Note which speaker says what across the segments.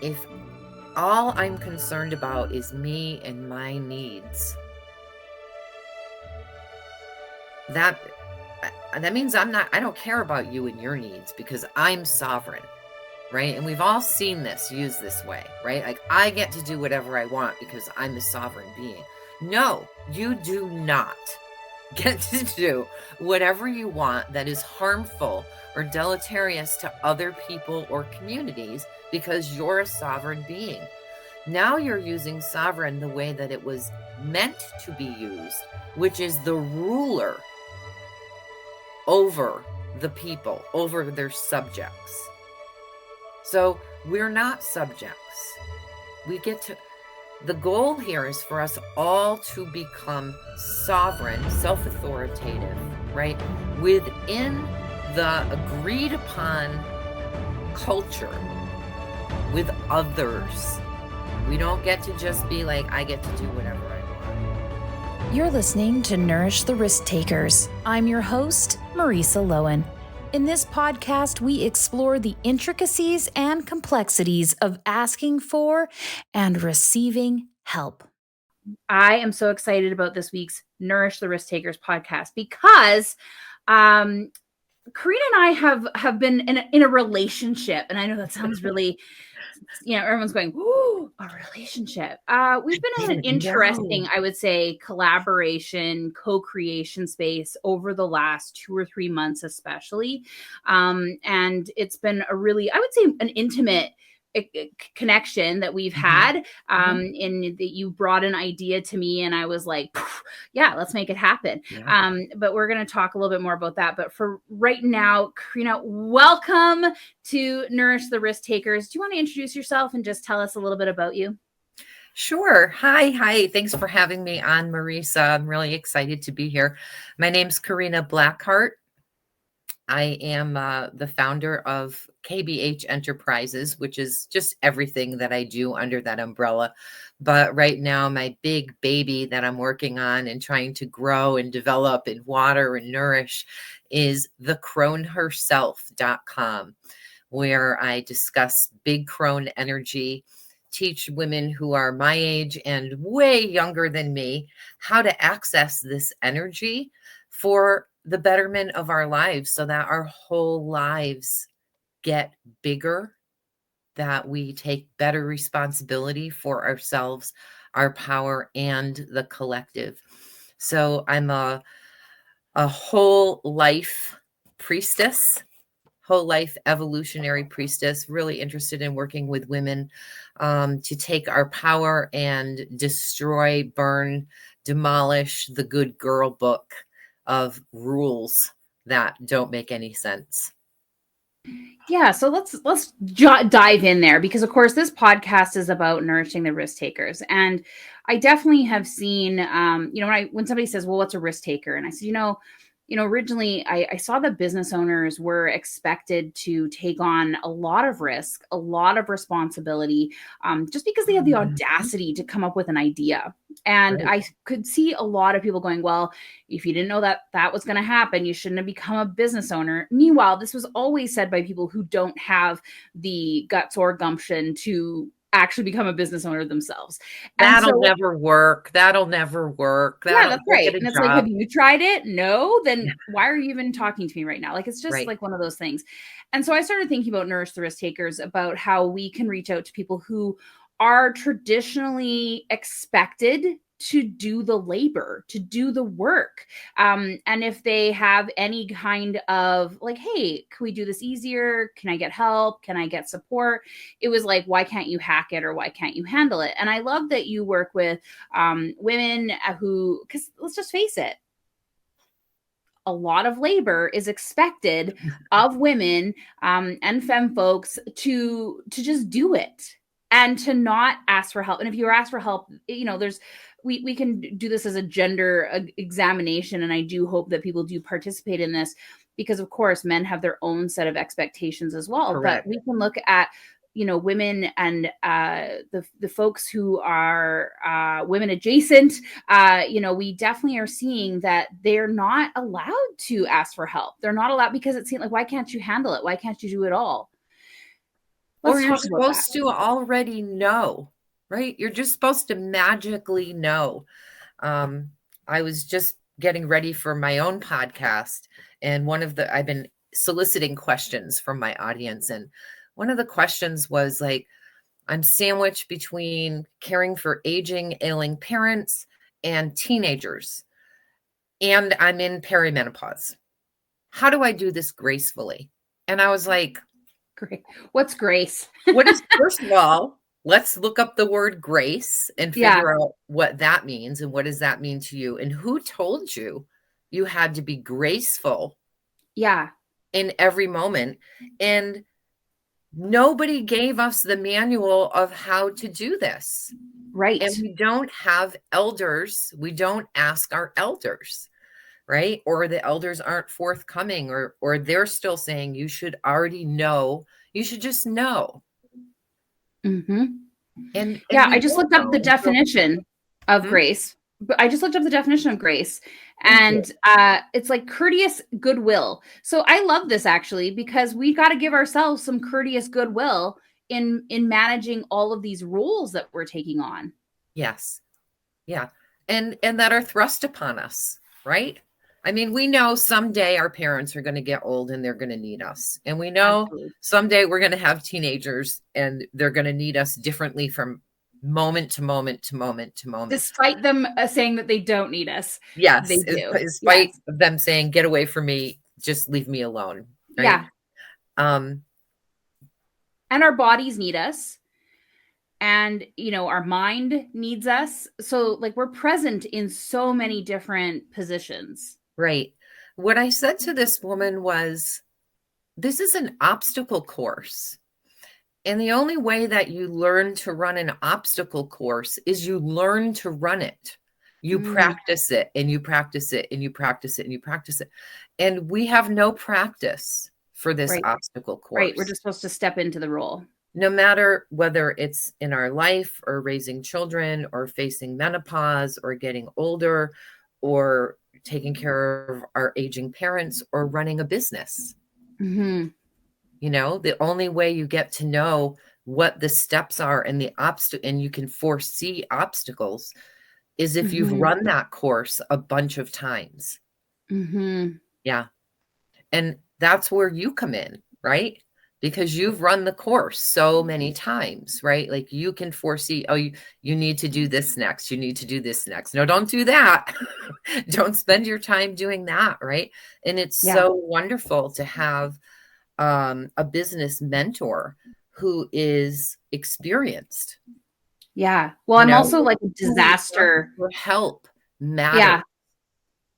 Speaker 1: if all I'm concerned about is me and my needs, that means I don't care about you and your needs because I'm sovereign, right? And we've all seen this used this way, right? Like, I get to do whatever I want because I'm a sovereign being. No, you do not get to do whatever you want that is harmful or deleterious to other people or communities because you're a sovereign being. Now you're using sovereign the way that it was meant to be used, which is the ruler over the people, over their subjects. So we're not subjects. The goal here is for us all to become sovereign, self-authoritative, right? Within the agreed upon culture with others. We don't get to just be like, I get to do whatever I want.
Speaker 2: You're listening to Nourish the Risktakers. I'm your host, Marisa Lowen. In this podcast, we explore the intricacies and complexities of asking for and receiving help. I am so excited about this week's Nourish the Risktakers podcast because Karina and I have been in a relationship, and I know that sounds really, everyone's going, "Ooh, a relationship." We've been in an interesting, I would say, collaboration, co-creation space over the last 2 or 3 months, especially. And it's been a really, I would say, an intimate connection that we've had. In that you brought an idea to me, and I was like, yeah, let's make it happen. Yeah. But we're going to talk a little bit more about that. But for right now, Karina, welcome to Nourish the Risktakers. Do you want to introduce yourself and just tell us a little bit about you?
Speaker 1: Sure. Hi. Thanks for having me on, Marisa. I'm really excited to be here. My name's Karina Blackheart. I am the founder of KBH Enterprises, which is just everything that I do under that umbrella. But right now, my big baby that I'm working on and trying to grow and develop and water and nourish is the CroneHerself.com, where I discuss big Crone energy, teach women who are my age and way younger than me how to access this energy for the betterment of our lives so that our whole lives get bigger, that we take better responsibility for ourselves, our power, and the collective. So I'm a whole life priestess, whole life evolutionary priestess, really interested in working with women to take our power and destroy, burn, demolish the good girl book of rules that don't make any sense.
Speaker 2: Yeah, so let's dive in there, because of course this podcast is about nourishing the risk takers, and I definitely have seen when somebody says, well, what's a risk taker? And I said, originally I saw that business owners were expected to take on a lot of risk, a lot of responsibility, just because they had the audacity to come up with an idea. And right. I could see a lot of people going, well, if you didn't know that was going to happen, you shouldn't have become a business owner. Meanwhile, this was always said by people who don't have the guts or gumption to actually become a business owner themselves.
Speaker 1: That'll never work. Yeah, that's
Speaker 2: right. And it's like, have you tried it? No. Then why are you even talking to me right now? Like, it's just like one of those things. And so I started thinking about Nourish the Risk Takers, about how we can reach out to people who are traditionally expected to do the labor, to do the work. And if they have any kind of like, hey, can we do this easier? Can I get help? Can I get support? It was like, why can't you hack it, or why can't you handle it? And I love that you work with women who, because let's just face it, a lot of labor is expected of women and femme folks to just do it and to not ask for help. And if you ask for help, we can do this as a gender examination. And I do hope that people do participate in this, because of course men have their own set of expectations as well. Correct. But we can look at, women and the folks who are women adjacent, we definitely are seeing that they're not allowed to ask for help. They're not allowed, because it seems like, why can't you handle it? Why can't you do it all?
Speaker 1: Or you're supposed to already know, right? You're just supposed to magically know. I was just getting ready for my own podcast, and I've been soliciting questions from my audience, and one of the questions was like, I'm sandwiched between caring for aging, ailing parents and teenagers, and I'm in perimenopause. How do I do this gracefully? And I was like,
Speaker 2: great. What's grace?
Speaker 1: First of all, let's look up the word grace and figure out what that means. And what does that mean to you? And who told you you had to be graceful?
Speaker 2: Yeah.
Speaker 1: In every moment. And nobody gave us the manual of how to do this.
Speaker 2: Right.
Speaker 1: And we don't have elders. We don't ask our elders, right? Or the elders aren't forthcoming, or they're still saying you should already know. You should just know.
Speaker 2: Mm-hmm.
Speaker 1: And
Speaker 2: I just looked up the definition of grace. But I just looked up the definition of grace, and it's like courteous goodwill. So I love this actually, because we got to give ourselves some courteous goodwill in managing all of these roles that we're taking on.
Speaker 1: Yes. Yeah. And that are thrust upon us, right? I mean, we know someday our parents are going to get old and they're going to need us. And we know someday we're going to have teenagers and they're going to need us differently from moment to moment to moment to moment.
Speaker 2: Despite them saying that they don't need us.
Speaker 1: Yes. They do. Despite them saying, get away from me, just leave me alone. Right?
Speaker 2: Yeah. And our bodies need us. And, our mind needs us. So like we're present in so many different positions.
Speaker 1: Right. What I said to this woman was, this is an obstacle course. And the only way that you learn to run an obstacle course is you learn to run it. You practice it and you practice it and you practice it and you practice it. And we have no practice for this obstacle course.
Speaker 2: Right. We're just supposed to step into the role.
Speaker 1: No matter whether it's in our life or raising children or facing menopause or getting older or taking care of our aging parents or running a business.
Speaker 2: Mm-hmm.
Speaker 1: The only way you get to know what the steps are and and you can foresee obstacles is if you've run that course a bunch of times.
Speaker 2: Mm-hmm.
Speaker 1: Yeah. And that's where you come in, right? Because you've run the course so many times, right? Like you can foresee, oh, you need to do this next. You need to do this next. No, don't do that. Don't spend your time doing that, right? And it's so wonderful to have a business mentor who is experienced.
Speaker 2: Yeah. Well, I'm also like a disaster.
Speaker 1: Help matters.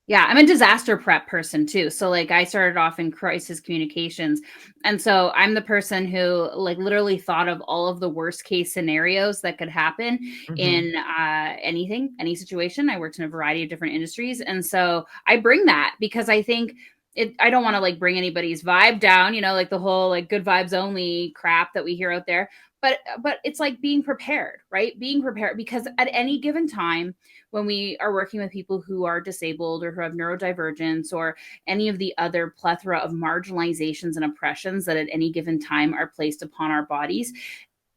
Speaker 2: Yeah, I'm a disaster prep person too. So like I started off in crisis communications. And so I'm the person who like literally thought of all of the worst case scenarios that could happen in any situation. I worked in a variety of different industries. And so I bring that because I think I don't want to like bring anybody's vibe down, like the whole like good vibes only crap that we hear out there. But it's like being prepared, right? Being prepared, because at any given time when we are working with people who are disabled or who have neurodivergence or any of the other plethora of marginalizations and oppressions that at any given time are placed upon our bodies,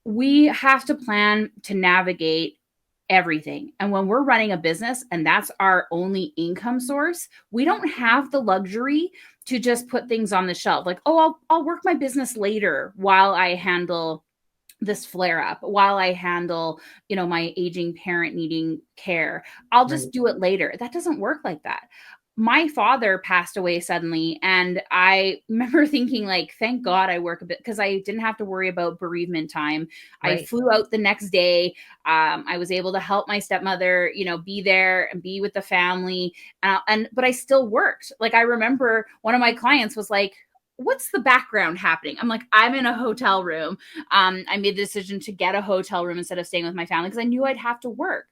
Speaker 2: we have to plan to navigate everything. And when we're running a business and that's our only income source, we don't have the luxury to just put things on the shelf. Like, oh, I'll work my business later while I handle this flare up, while I handle, my aging parent needing care. I'll just do it later. That doesn't work like that. My father passed away suddenly. And I remember thinking like, thank God I work a bit, because I didn't have to worry about bereavement time. I flew out the next day. I was able to help my stepmother, be there and be with the family. But I still worked. Like, I remember one of my clients was like, what's the background happening? I'm like, I'm in a hotel room. I made the decision to get a hotel room instead of staying with my family because I knew I'd have to work.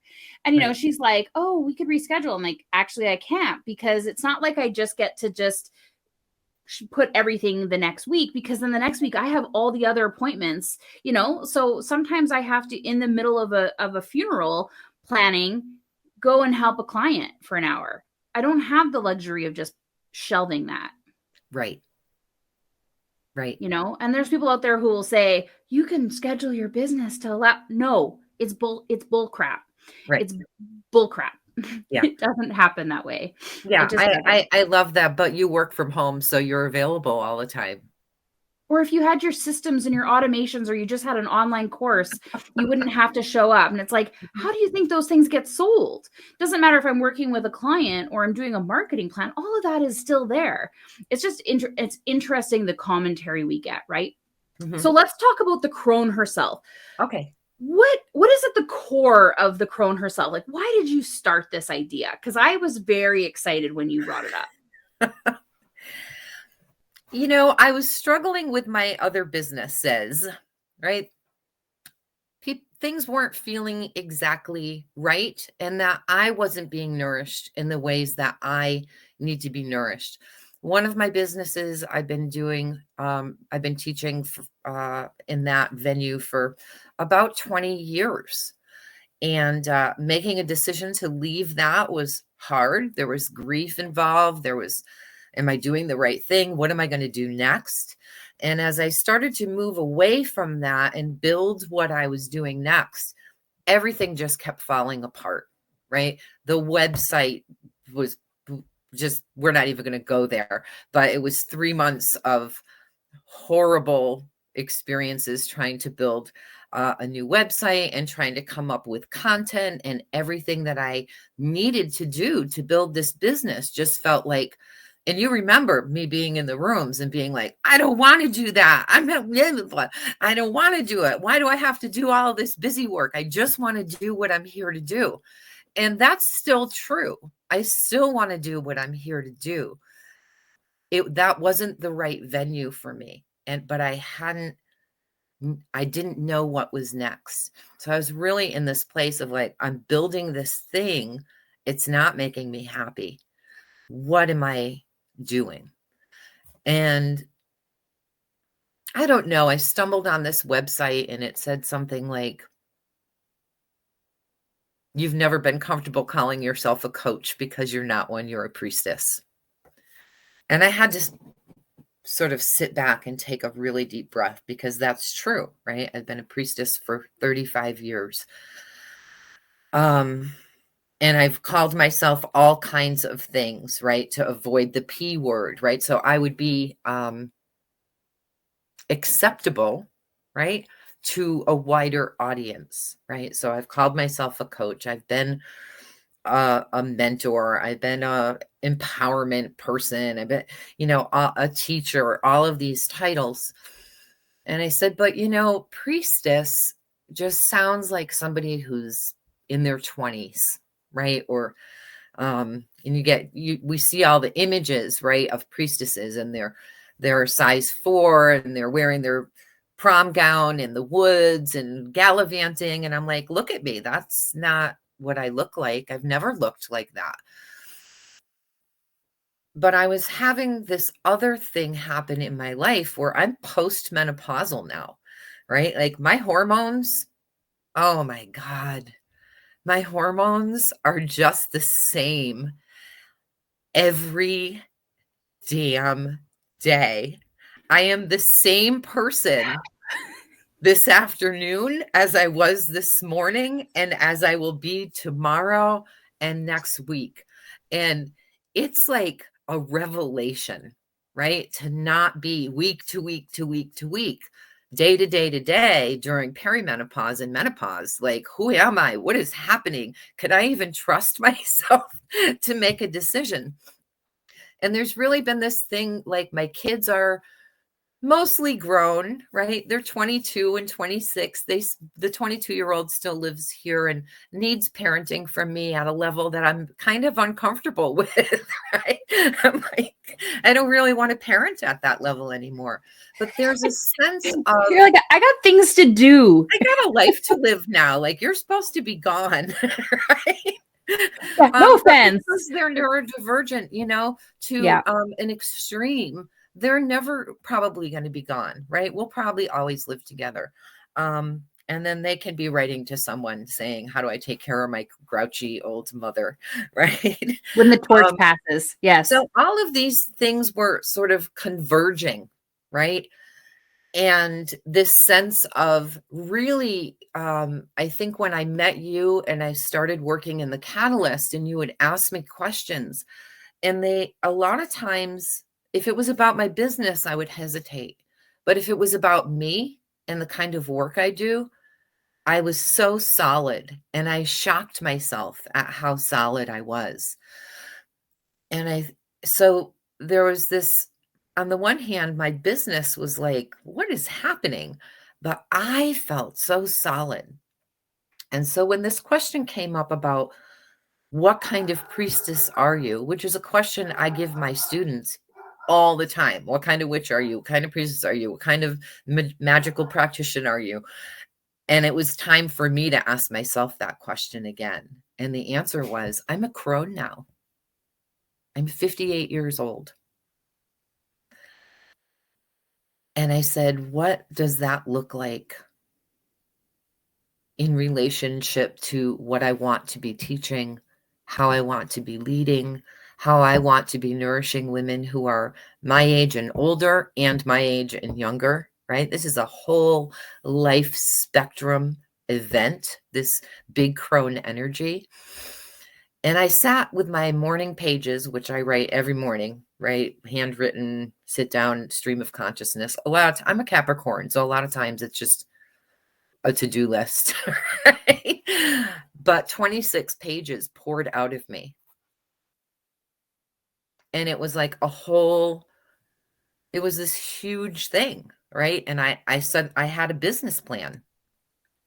Speaker 2: And, she's like, oh, we could reschedule. I'm like, actually, I can't, because it's not like I just get to just put everything the next week, because then the next week I have all the other appointments, so sometimes I have to, in the middle of a funeral planning, go and help a client for an hour. I don't have the luxury of just shelving that.
Speaker 1: Right. Right.
Speaker 2: And there's people out there who will say, you can schedule your business to allow. No, it's bull crap.
Speaker 1: Right.
Speaker 2: It's bull crap.
Speaker 1: Yeah.
Speaker 2: It doesn't happen that way.
Speaker 1: Yeah. I love that. But you work from home, so you're available all the time.
Speaker 2: Or if you had your systems and your automations, or you just had an online course, you wouldn't have to show up. And it's like, how do you think those things get sold? Doesn't matter if I'm working with a client or I'm doing a marketing plan. All of that is still there. It's just, it's interesting the commentary we get, right? Mm-hmm. So let's talk about the Crone herself.
Speaker 1: Okay.
Speaker 2: What is at the core of the Crone herself? Like, why did you start this idea? Because I was very excited when you brought it up.
Speaker 1: I was struggling with my other businesses, right? Things weren't feeling exactly right, and that I wasn't being nourished in the ways that I need to be nourished. One of my businesses I've been doing, I've been teaching in that venue for about 20 years. And making a decision to leave that was hard. There was grief involved. There was, am I doing the right thing? What am I going to do next? And as I started to move away from that and build what I was doing next, everything just kept falling apart, right? The website was just, we're not even going to go there, but it was 3 months of horrible experiences trying to build a new website and trying to come up with content, and everything that I needed to do to build this business just felt like, and you remember me being in the rooms and being like, I don't want to do that. I don't want to do it. Why do I have to do all this busy work? I just want to do what I'm here to do. And that's still true. I still want to do what I'm here to do. That wasn't the right venue for me. But I didn't know what was next. So I was really in this place of like, I'm building this thing. It's not making me happy. What am I doing? And I don't know. I stumbled on this website and it said something like, you've never been comfortable calling yourself a coach because you're not one, you're a priestess. And I had to sort of sit back and take a really deep breath, because that's true, right? I've been a priestess for 35 years. And I've called myself all kinds of things, right? To avoid the P word, right? So I would be acceptable, right? To a wider audience, right? So I've called myself a coach. I've been a mentor. I've been a empowerment person. I've been, a teacher, all of these titles. And I said, but priestess just sounds like somebody who's in their 20s, right? Or, and we see all the images, right, of priestesses, and they're size 4 and they're wearing their prom gown in the woods and gallivanting. And I'm like, look at me. That's not what I look like. I've never looked like that. But I was having this other thing happen in my life where I'm postmenopausal now, right? Like my hormones, oh my God, my hormones are just the same every damn day. I am the same person this afternoon as I was this morning, and as I will be tomorrow and next week. And it's like a revelation, right? To not be week to week to week to week, day to day to day during perimenopause and menopause. Like, who am I? What is happening? Could I even trust myself to make a decision? And there's really been this thing, like my kids are mostly grown, right? They're 22 and 26. The 22-year-old still lives here and needs parenting from me at a level that I'm kind of uncomfortable with, right? I'm like, I don't really want to parent at that level anymore. But there's a sense of,
Speaker 2: you're like, I got things to do.
Speaker 1: I got a life to live now. Like, you're supposed to be gone, right?
Speaker 2: Yeah, no offense.
Speaker 1: Because they're neurodivergent, to an extreme. They're never probably going to be gone, right? We'll probably always live together. And then they can be writing to someone saying, how do I take care of my grouchy old mother, right?
Speaker 2: When the torch passes, yes.
Speaker 1: So all of these things were sort of converging, right? And this sense of really, I think when I met you and I started working in the Catalyst and you would ask me questions, and a lot of times, if it was about my business, I would hesitate. But if it was about me and the kind of work I do, I was so solid, and I shocked myself at how solid I was. And so there was this, on the one hand, my business was like, what is happening? But I felt so solid. And so when this question came up about what kind of priestess are you, which is a question I give my students all the time. What kind of witch are you? What kind of priestess are you? What kind of magical practitioner are you? And it was time for me to ask myself that question again. And the answer was, I'm a crone now. I'm 58 years old. And I said, what does that look like in relationship to what I want to be teaching, how I want to be leading, how I want to be nourishing women who are my age and older and my age and younger, right? This is a whole life spectrum event, this big crone energy. And I sat with my morning pages, which I write every morning, right? Handwritten, sit down, stream of consciousness. I'm a Capricorn, so a lot of times it's just a to-do list, right? But 26 pages poured out of me. And it was like it was this huge thing, right? And I said I had a business plan.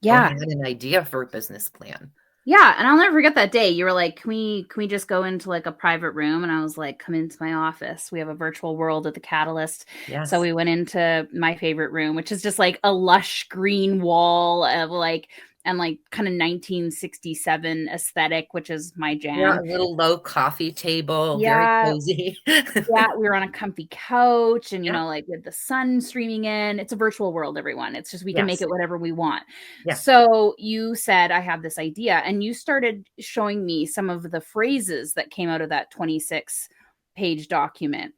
Speaker 2: Yeah.
Speaker 1: Or I had an idea for a business plan.
Speaker 2: Yeah, and I'll never forget that day. You were like, can we just go into like a private room? And I was like, come into my office. We have a virtual world at the Catalyst.
Speaker 1: Yes.
Speaker 2: So we went into my favorite room, which is just like a lush green wall of like, and like kind of 1967 aesthetic, which is my jam.
Speaker 1: Yeah, a little low coffee table, very cozy.
Speaker 2: Yeah, we were on a comfy couch and, you know, like with the sun streaming in. It's a virtual world, everyone. It's just we can make it whatever we want. Yeah. So you said, I have this idea, and you started showing me some of the phrases that came out of that 26-page document.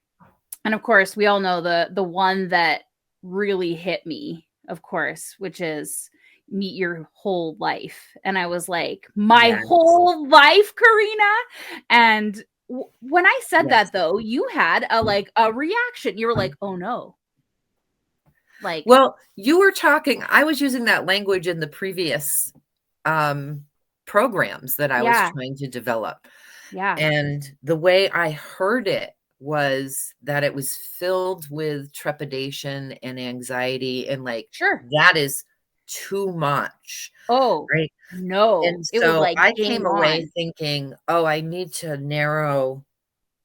Speaker 2: And of course, we all know the one that really hit me, of course, which is meet your whole life. And I was like, my whole life, Karina. And when I said that, though, you had a reaction. You were like, oh no.
Speaker 1: Like, well, you were talking, I was using that language in the previous programs that I was trying to develop. Yeah. And the way I heard it was that it was filled with trepidation and anxiety and like, that is too much.
Speaker 2: Oh, right. No.
Speaker 1: And so I came away thinking, oh, I need to narrow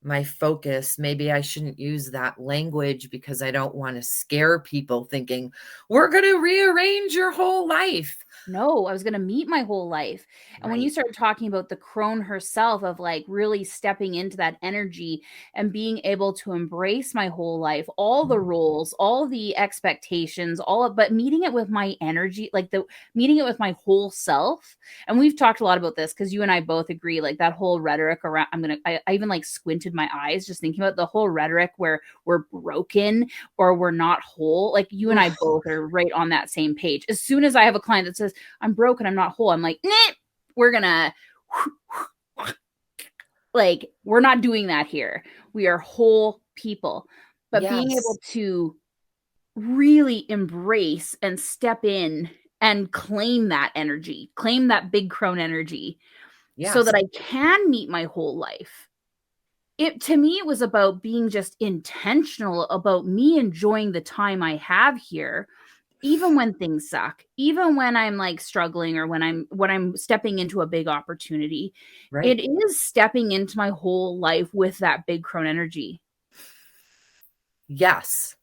Speaker 1: my focus. Maybe I shouldn't use that language because I don't want to scare people thinking we're going to rearrange your whole life.
Speaker 2: No, I was going to meet my whole life. And when you started talking about the crone herself of like really stepping into that energy and being able to embrace my whole life, all the roles, all the expectations, but meeting it with my energy, like meeting it with my whole self. And we've talked a lot about this because you and I both agree, like that whole rhetoric around, I even like squinted my eyes just thinking about the whole rhetoric where we're broken or we're not whole. Like you and I both are right on that same page. As soon as I have a client that says, I'm broken, I'm not whole, I'm like, nah, we're gonna like, we're not doing that here. We are whole people. But being able to really embrace and step in and claim that energy, claim that big crone energy, so that I can meet my whole life. To me, it was about being just intentional about me enjoying the time I have here, even when things suck, even when I'm like struggling or when I'm stepping into a big opportunity. It is stepping into my whole life with that big crone energy.
Speaker 1: Yes.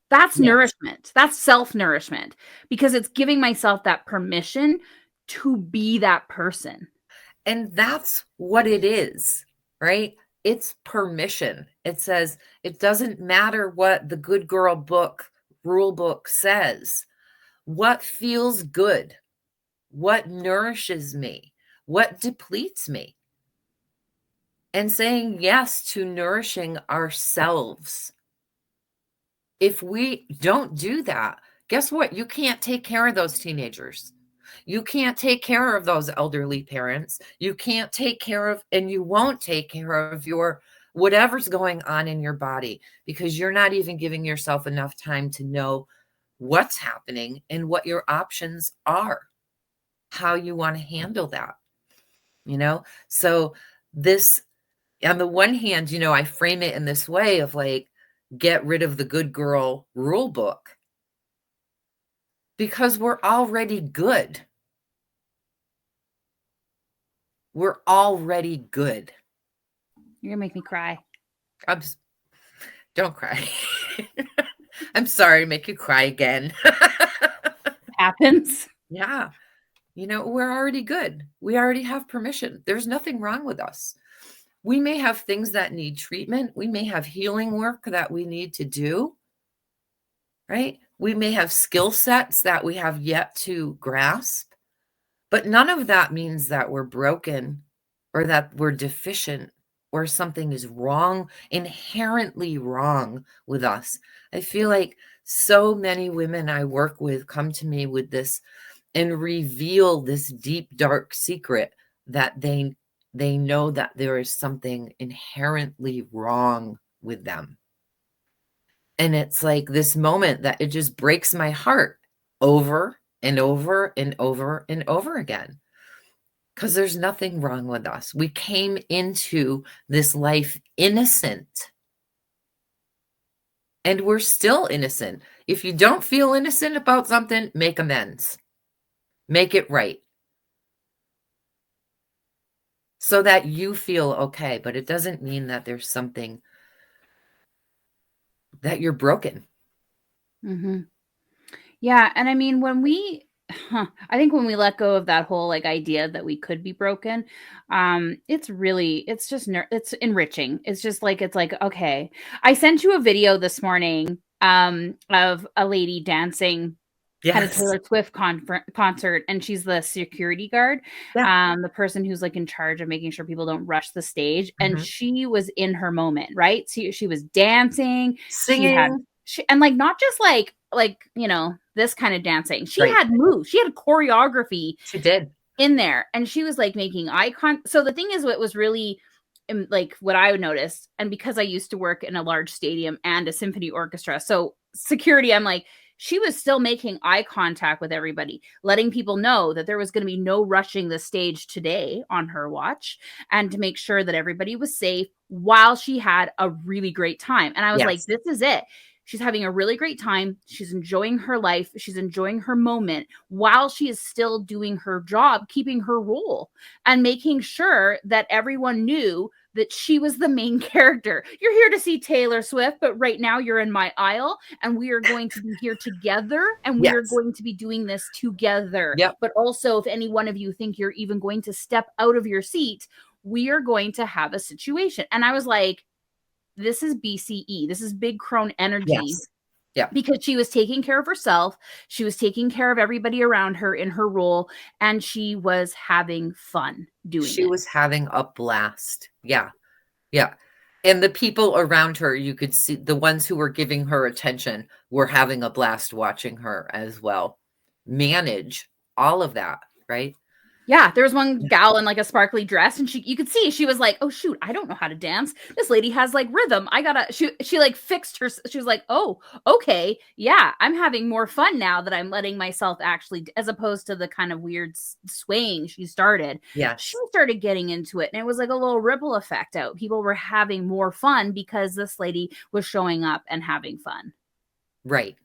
Speaker 2: That's nourishment. That's self-nourishment, because it's giving myself that permission to be that person.
Speaker 1: And that's what it is, right? It's permission. It says it doesn't matter what the good girl book, rule book says. What feels good? What nourishes me? What depletes me? And saying yes to nourishing ourselves. if we don't do that, guess what? You can't take care of those teenagers. You can't take care of those elderly parents. You can't take care of, and you won't take care of your whatever's going on in your body, because you're not even giving yourself enough time to know what's happening and what your options are, how you want to handle that, you know? So this, on the one hand, you know, I frame it in this way of like, get rid of the good girl rule book, because we're already good. We're already good.
Speaker 2: You're gonna make me cry.
Speaker 1: Don't cry. I'm sorry to make you cry again.
Speaker 2: Happens.
Speaker 1: Yeah. You know, we're already good. We already have permission. There's nothing wrong with us. We may have things that need treatment. We may have healing work that we need to do, right? We may have skill sets that we have yet to grasp, but none of that means that we're broken or that we're deficient or something is wrong, inherently wrong with us. I feel like so many women I work with come to me with this and reveal this deep, dark secret that they know that there is something inherently wrong with them. And it's like this moment that it just breaks my heart over and over and over and over again. Because there's nothing wrong with us. We came into this life innocent. And we're still innocent. If you don't feel innocent about something, make amends. Make it right. So that you feel okay. But it doesn't mean that there's something that you're broken.
Speaker 2: Mm-hmm. Yeah. And I mean, I think when we let go of that whole like idea that we could be broken, it's enriching. It's just like, it's like, okay, I sent you a video this morning, of a lady dancing at a Taylor Swift concert, and she's the security guard, the person who's like in charge of making sure people don't rush the stage. And she was in her moment, right? She was dancing,
Speaker 1: singing,
Speaker 2: and like not just like you know, this kind of dancing. She had moves. She had choreography.
Speaker 1: She did
Speaker 2: in there, and she was like making eye contact. So the thing is, what was really like what I noticed, and because I used to work in a large stadium and a symphony orchestra, so security, I'm like, she was still making eye contact with everybody, letting people know that there was going to be no rushing the stage today on her watch, and to make sure that everybody was safe while she had a really great time. And I was like, this is it. She's having a really great time. She's enjoying her life. She's enjoying her moment while she is still doing her job, keeping her role, and making sure that everyone knew that she was the main character. You're here to see Taylor Swift, but right now you're in my aisle, and we are going to be here together, and we are going to be doing this together. But also, if any one of you think you're even going to step out of your seat, we are going to have a situation. And I was like, this is BCE. This is big crone energy.
Speaker 1: Yeah.
Speaker 2: Because she was taking care of herself. She was taking care of everybody around her in her role. And she was having fun doing it.
Speaker 1: She was having a blast. Yeah. Yeah. And the people around her, you could see the ones who were giving her attention were having a blast watching her as well. Manage all of that, right?
Speaker 2: Yeah, there was one gal in like a sparkly dress, and you could see she was like, "Oh shoot, I don't know how to dance. This lady has like rhythm. I gotta." She like fixed her. She was like, "Oh, okay, yeah, I'm having more fun now that I'm letting myself actually," as opposed to the kind of weird swaying she started.
Speaker 1: Yes,
Speaker 2: she started getting into it, and it was like a little ripple effect out. People were having more fun because this lady was showing up and having fun.
Speaker 1: Right.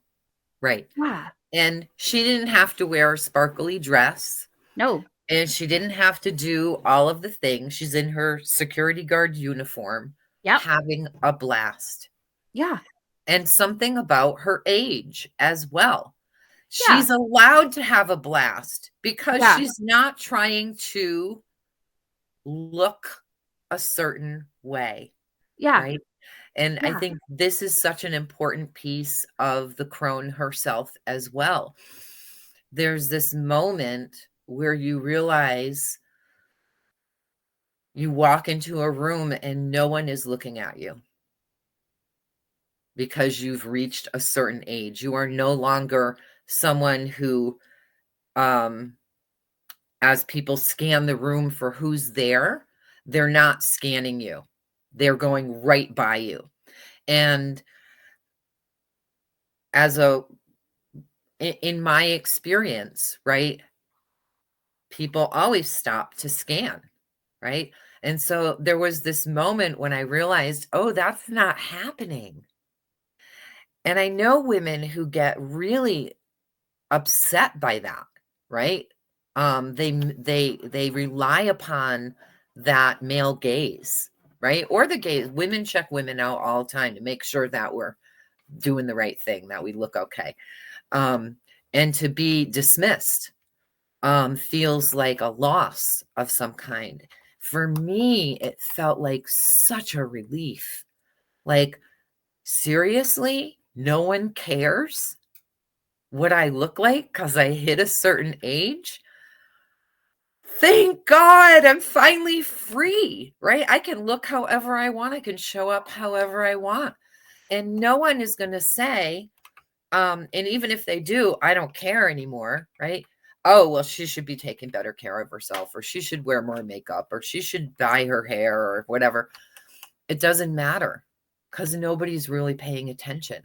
Speaker 2: Yeah.
Speaker 1: And she didn't have to wear a sparkly dress.
Speaker 2: No.
Speaker 1: And she didn't have to do all of the things. She's in her security guard uniform, having a blast.
Speaker 2: Yeah.
Speaker 1: And something about her age as well. She's allowed to have a blast because she's not trying to look a certain way.
Speaker 2: Yeah.
Speaker 1: Right. And I think this is such an important piece of the crone herself as well. There's this moment where you realize you walk into a room and no one is looking at you. because you've reached a certain age. You are no longer someone who, as people scan the room for who's there, they're not scanning you. They're going right by you. And in my experience, right, people always stop to scan, right? And so there was this moment when I realized, oh, that's not happening. And I know women who get really upset by that, right? They rely upon that male gaze, right? Or the gaze. Women check women out all the time to make sure that we're doing the right thing, that we look okay. And to be dismissed feels like a loss of some kind. For me, it felt like such a relief. Like, seriously, no one cares what I look like because I hit a certain age? Thank God I'm finally free, right? I can look however I want. I can show up however I want. And no one is going to say, and even if they do, I don't care anymore, right? Oh, well, she should be taking better care of herself, or she should wear more makeup, or she should dye her hair, or whatever. It doesn't matter because nobody's really paying attention.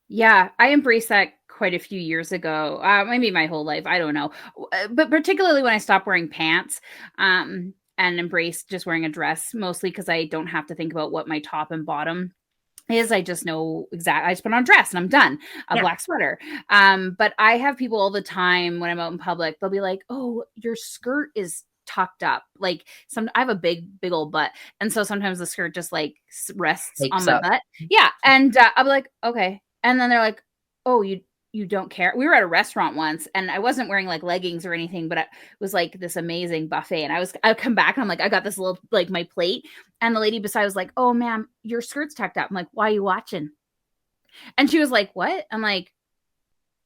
Speaker 2: Yeah, I embraced that quite a few years ago. Maybe my whole life, I don't know. But particularly when I stopped wearing pants, and embraced just wearing a dress, mostly because I don't have to think about what my top and bottom is. I just know exactly. I just put on a dress and I'm done. A black sweater. But I have people all the time when I'm out in public, they'll be like, "Oh, your skirt is tucked up." Like I have a big old butt, and so sometimes the skirt just like rests on my butt. Yeah, and I'll be like, "Okay," and then they're like, "Oh, you don't care." We were at a restaurant once and I wasn't wearing like leggings or anything, but it was like this amazing buffet. And I come back and I'm like, I got this little, like my plate. And the lady beside was like, "Oh, ma'am, your skirt's tucked up." I'm like, "Why are you watching?" And she was like, "What?" I'm like,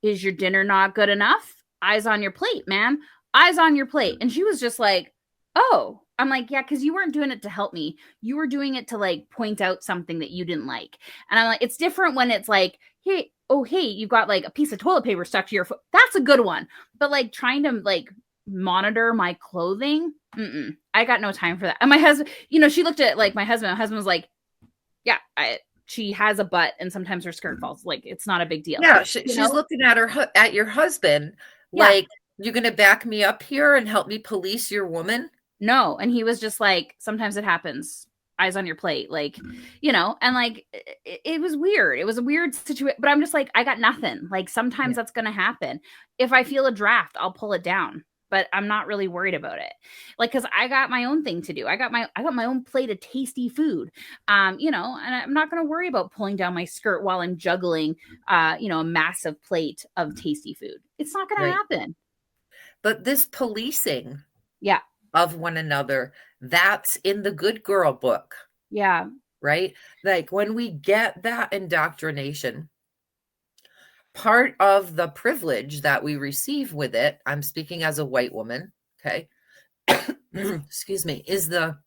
Speaker 2: "Is your dinner not good enough? Eyes on your plate, man. Eyes on your plate." And she was just like, "Oh." I'm like, "Yeah, because you weren't doing it to help me. You were doing it to like point out something that you didn't like." And I'm like, it's different when it's like, "Hey, oh, hey, you've got like a piece of toilet paper stuck to your foot." That's a good one. But like trying to like monitor my clothing, I got no time for that. And my husband, she looked at like my husband. My husband was like, "Yeah, she has a butt and sometimes her skirt falls. Like, it's not a big deal."
Speaker 1: Yeah, she's looking at your husband like, "You gonna back me up here and help me police your woman?"
Speaker 2: No. And he was just like, "Sometimes it happens. Eyes on your plate." Like, and like, it was weird. It was a weird situation, but I'm just like, I got nothing. Like, sometimes that's going to happen. If I feel a draft, I'll pull it down, but I'm not really worried about it. Like, cause I got my own thing to do. I got my own plate of tasty food. And I'm not going to worry about pulling down my skirt while I'm juggling, a massive plate of tasty food. It's not going to happen.
Speaker 1: But this policing
Speaker 2: Yeah.
Speaker 1: of one another, that's in the Good Girl book.
Speaker 2: Yeah.
Speaker 1: Right? Like, when we get that indoctrination, part of the privilege that we receive with it, I'm speaking as a white woman, okay? Excuse me, is the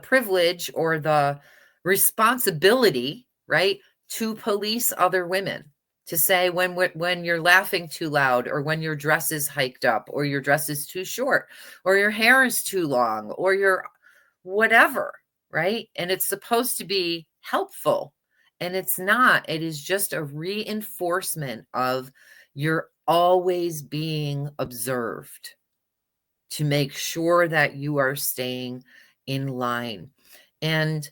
Speaker 1: privilege or the responsibility, right, to police other women, to say when you're laughing too loud, or when your dress is hiked up, or your dress is too short, or your hair is too long, or your whatever, right? And it's supposed to be helpful, and it's not. It is just a reinforcement of you're always being observed to make sure that you are staying in line. And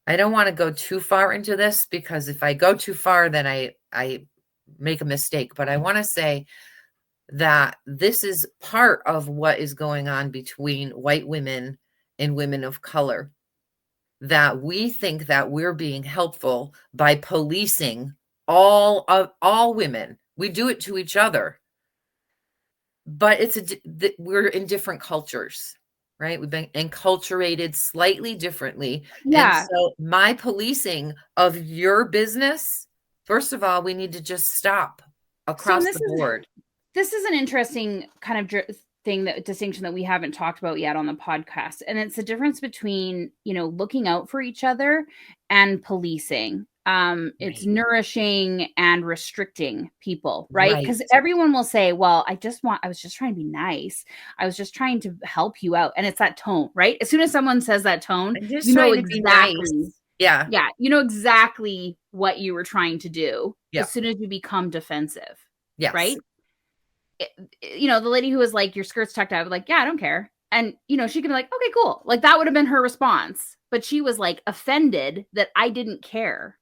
Speaker 1: I don't want to go too far into this, because if I go too far, then I make a mistake. But I want to say that this is part of what is going on between white women and women of color, that we think that we're being helpful by policing all women. We do it to each other, but we're in different cultures, right? We've been enculturated slightly differently.
Speaker 2: Yeah.
Speaker 1: And so my policing of your business, first of all, we need to just stop across the board.
Speaker 2: This is an interesting kind of distinction that we haven't talked about yet on the podcast. And it's the difference between, looking out for each other and policing. It's nourishing and restricting people, right? Because everyone will say, well, I was just trying to be nice. I was just trying to help you out. And it's that tone, right? As soon as someone says that tone, you know exactly.
Speaker 1: Yeah.
Speaker 2: Yeah. You know exactly what you were trying to do as soon as you become defensive.
Speaker 1: Yes.
Speaker 2: Right. The lady who was like, your skirt's tucked out, like, yeah, I don't care. And, she can be like, okay, cool. Like that would have been her response. But she was like offended that I didn't care.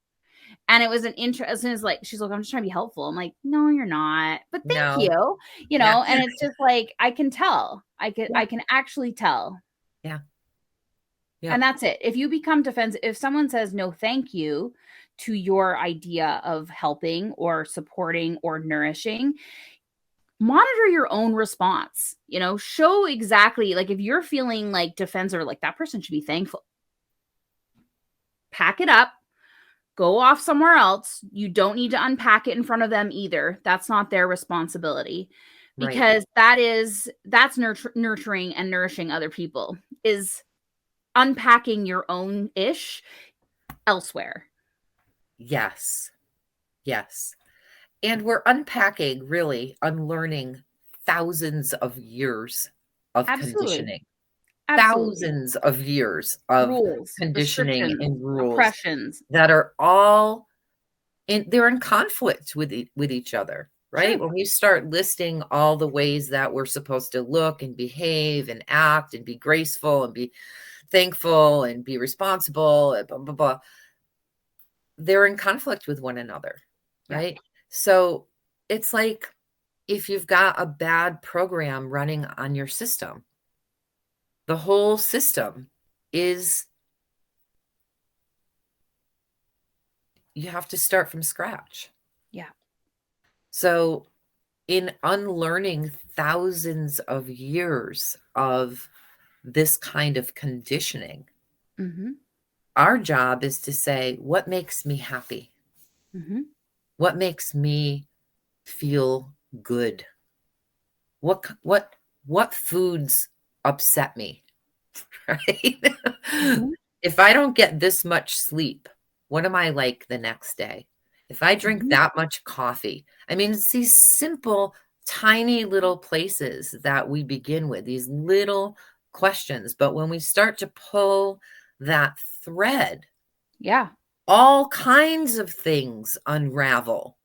Speaker 2: And it was an interest, as soon as like, she's like, I'm just trying to be helpful. I'm like, no, you're not, but thank you, and it's just like, I can tell, I can actually tell.
Speaker 1: Yeah.
Speaker 2: And that's it. If you become defensive, if someone says no, thank you to your idea of helping or supporting or nourishing, monitor your own response, show exactly, like if you're feeling like defensive, like that person should be thankful, pack it up, go off somewhere else. You don't need to unpack it in front of them either. That's not their responsibility, because that's nurturing and nourishing other people, is unpacking your own ish elsewhere.
Speaker 1: Yes. And we're unpacking, really unlearning thousands of years of conditioning. Thousands of years of rules, conditioning and rules,
Speaker 2: oppressions
Speaker 1: that are all they're in conflict with each other, right? Sure. When you start listing all the ways that we're supposed to look and behave and act and be graceful and be thankful and be responsible and blah, blah, blah, they're in conflict with one another, right? So it's like if you've got a bad program running on your system, the whole system you have to start from scratch.
Speaker 2: Yeah.
Speaker 1: So in unlearning thousands of years of this kind of conditioning, our job is to say, what makes me happy? What makes me feel good? What foods upset me, right? If I don't get this much sleep, what am I like the next day? If I drink that much coffee, I mean, it's these simple, tiny little places that we begin with, these little questions. But when we start to pull that thread, all kinds of things unravel.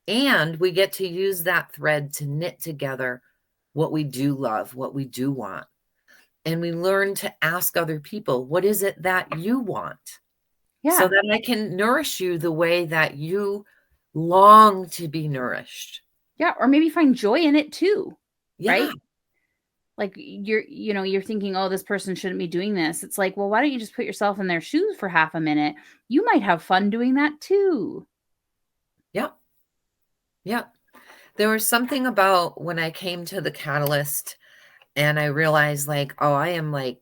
Speaker 1: And we get to use that thread to knit together what we do love, what we do want. And we learn to ask other people, what is it that you want? So that I can nourish you the way that you long to be nourished.
Speaker 2: Yeah. Or maybe find joy in it too. Right? Like you're thinking, oh, this person shouldn't be doing this. It's like, well, why don't you just put yourself in their shoes for half a minute? You might have fun doing that too.
Speaker 1: Yeah. There was something about when I came to the Catalyst and I realized like, oh, I am like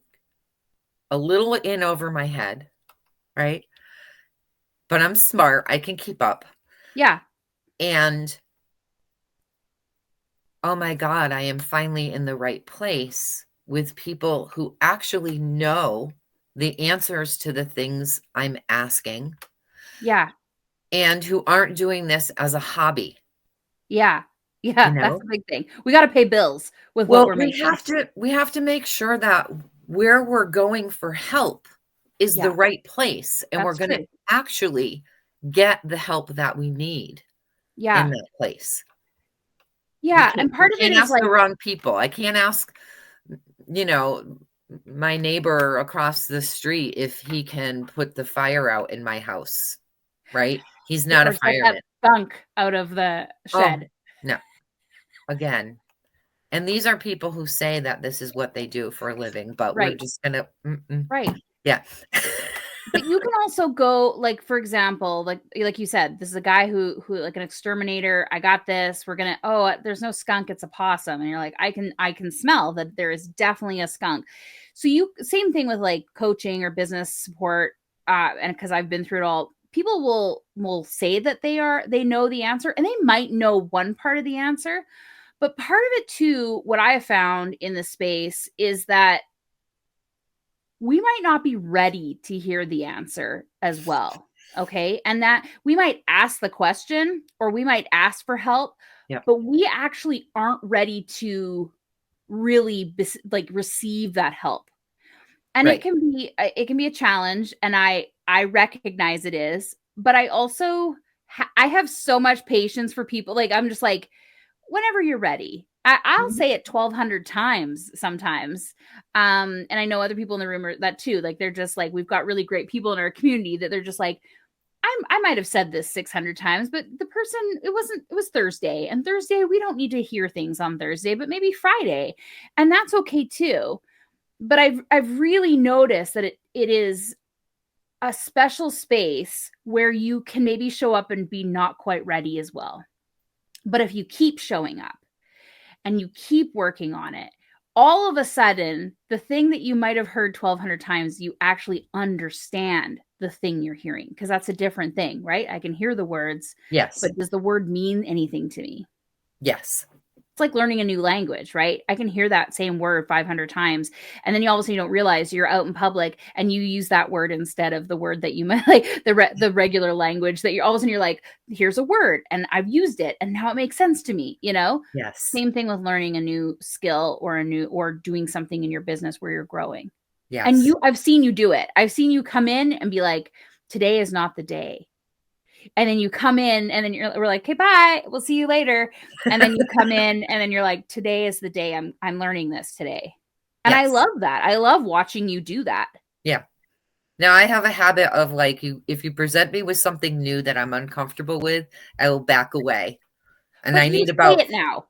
Speaker 1: a little in over my head, right? But I'm smart. I can keep up.
Speaker 2: Yeah.
Speaker 1: And oh my God, I am finally in the right place with people who actually know the answers to the things I'm asking.
Speaker 2: Yeah.
Speaker 1: And who aren't doing this as a hobby.
Speaker 2: Yeah. Yeah. That's a big thing. We got to pay bills with what we're making.
Speaker 1: We have to make sure that where we're going for help is the right place. And we're going to actually get the help that we need in that place.
Speaker 2: Yeah. And part of it is like
Speaker 1: the wrong people. I can't ask, my neighbor across the street if he can put the fire out in my house, right? He's not a fireman.
Speaker 2: That skunk out of the shed.
Speaker 1: No. Again. And these are people who say that this is what they do for a living, but we're just going to.
Speaker 2: Right.
Speaker 1: Yeah.
Speaker 2: But you can also go, like, for example, like you said, this is a guy who like an exterminator. I got this. We're going to, there's no skunk. It's a possum. And you're like, I can smell that there is definitely a skunk. So same thing with like coaching or business support. And because I've been through it all, people will say that they know the answer, and they might know one part of the answer, But part of it too, what I have found in the space is that we might not be ready to hear the answer as well. Okay. And that we might ask the question or we might ask for help, but we actually aren't ready to really like receive that help. And it can be a challenge. And I recognize it is, but I also, I have so much patience for people. Like, I'm just like, whenever you're ready. I'll say it 1,200 times sometimes. And I know other people in the room are that too. Like, they're just like, we've got really great people in our community that they're just like, I might have said this 600 times, but the person, it was Thursday, and Thursday, we don't need to hear things on Thursday, but maybe Friday. And that's okay too. But I've really noticed that it is a special space where you can maybe show up and be not quite ready as well. But if you keep showing up and you keep working on it, all of a sudden, the thing that you might have heard 1,200 times, you actually understand the thing you're hearing, because that's a different thing, right? I can hear the words.
Speaker 1: Yes.
Speaker 2: But does the word mean anything to me?
Speaker 1: Yes.
Speaker 2: It's like learning a new language, right? I can hear that same word 500 times. And then you all of a sudden you don't realize you're out in public and you use that word instead of the word that you might like the regular language that you're all of a sudden you're like, here's a word and I've used it and now it makes sense to me, you know?
Speaker 1: Yes.
Speaker 2: Same thing with learning a new skill or doing something in your business where you're growing.
Speaker 1: Yes.
Speaker 2: And I've seen you do it. I've seen you come in and be like, today is not the day. And then you come in and then we're like, okay, bye. We'll see you later. And then you come in and then you're like, today is the day I'm learning this today. And I love that. I love watching you do that.
Speaker 1: Yeah. Now I have a habit of like, if you present me with something new that I'm uncomfortable with, I will back away. And
Speaker 2: but
Speaker 1: I need about
Speaker 2: it now.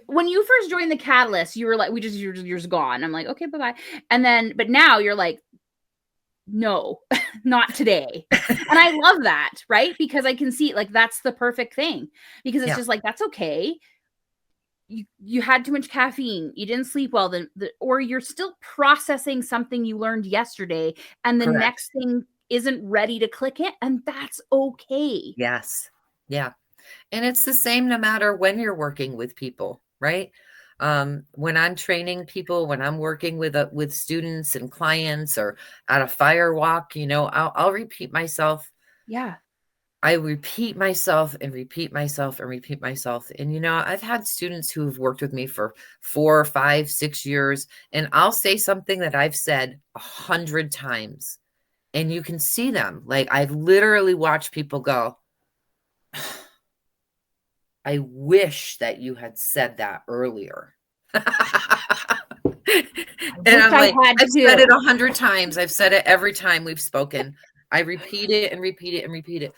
Speaker 2: When you first joined the Catalyst, you were like, you're just gone. I'm like, okay, bye-bye. And then, but now you're like, no, not today. And I love that, right? Because I can see like that's the perfect thing, because it's just like, that's okay. You had too much caffeine, you didn't sleep well, or you're still processing something you learned yesterday and the next thing isn't ready to click it, and that's okay.
Speaker 1: Yes. Yeah. And it's the same no matter when you're working with people, right? When I'm training people, when I'm working with students and clients or at a fire walk, you know, I'll repeat myself.
Speaker 2: Yeah.
Speaker 1: I repeat myself and repeat myself and repeat myself. And, you know, I've had students who have worked with me for 4, 5, 6 years, and I'll say something that I've said 100 times and you can see them. Like, I've literally watched people go, I wish that you had said that earlier. And I'm like, I've said it 100 times. I've said it every time we've spoken. I repeat it and repeat it and repeat it.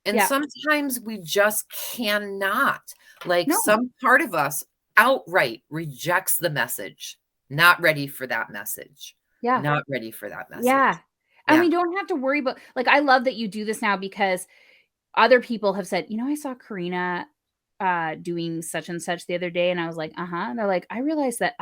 Speaker 1: And sometimes we just cannot. Like, some part of us outright rejects the message. Not ready for that message.
Speaker 2: Yeah.
Speaker 1: Not ready for that message.
Speaker 2: Yeah. And we don't have to worry about, like, I love that you do this now, because other people have said, you know, I saw Karina doing such and such the other day. And I was like, and they're like, I realized that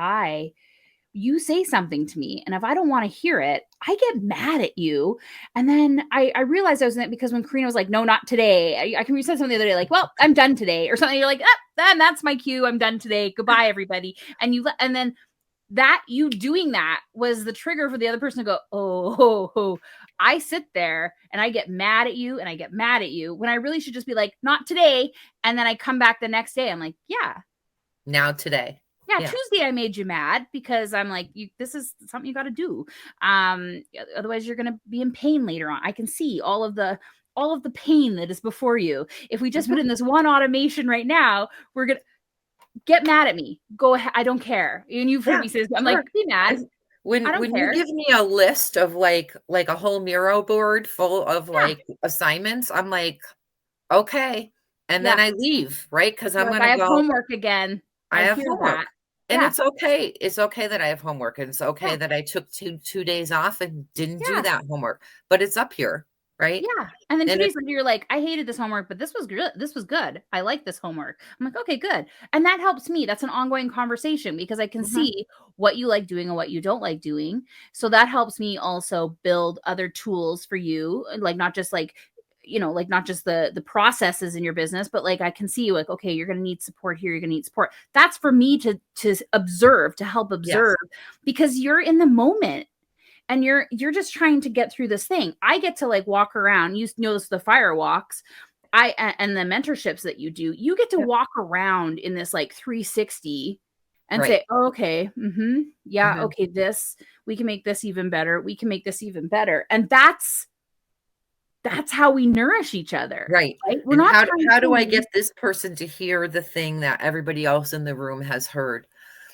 Speaker 2: you say something to me, and if I don't want to hear it, I get mad at you. And then I realized I was in it because when Karina was like, no, not today. I can read something the other day, like, well, I'm done today or something. You're like, then that's my cue. I'm done today. Goodbye, everybody. And then that you doing that was the trigger for the other person to go, oh, I sit there and I get mad at you and I get mad at you when I really should just be like, not today. And then I come back the next day. I'm like, yeah.
Speaker 1: Now today.
Speaker 2: Yeah, Tuesday I made you mad because I'm like, this is something you got to do. Otherwise you're going to be in pain later on. I can see all of the pain that is before you. If we just put in this one automation right now, we're going to get mad at me. Go ahead. I don't care. And you've heard me say this. I'm like, be mad.
Speaker 1: When you give me a list of like a whole Miro board full of like assignments, I'm like, okay. And then I leave, right? Because I'm going to go.
Speaker 2: I have homework again.
Speaker 1: I have homework. And it's okay. It's okay that I have homework. And it's okay that I took two days off and didn't do that homework. But it's up here, right?
Speaker 2: Yeah. And then 2 days later, you're like, I hated this homework, but this was good. This was good. I like this homework. I'm like, okay, good. And that helps me. That's an ongoing conversation because I can see what you like doing and what you don't like doing. So that helps me also build other tools for you. Like, not just like like not just the processes in your business, but like I can see you like, okay, you're going to need support here. You're going to need support. That's for me to observe, to help observe, because you're in the moment and you're just trying to get through this thing. I get to like walk around. You notice the fire walks and the mentorships that you do, you get to walk around in this like 360 and say, oh, okay, okay, we can make this even better. We can make this even better. And that's how we nourish each other.
Speaker 1: Right. We're not how do I get this person to hear the thing that everybody else in the room has heard?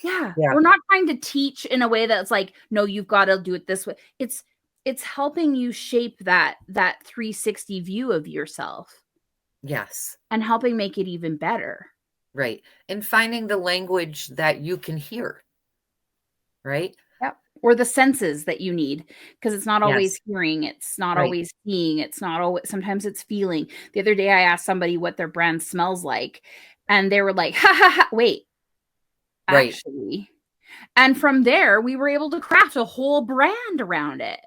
Speaker 2: Yeah. We're not trying to teach in a way that's like, no, you've got to do it this way. It's helping you shape that 360 view of yourself.
Speaker 1: Yes.
Speaker 2: And helping make it even better.
Speaker 1: Right. And finding the language that you can hear. Right.
Speaker 2: Yep. Or the senses that you need, because it's not always hearing. It's not always seeing. It's not always, sometimes it's feeling. The other day I asked somebody what their brand smells like and they were like, ha ha ha, wait, actually. And from there, we were able to craft a whole brand around it.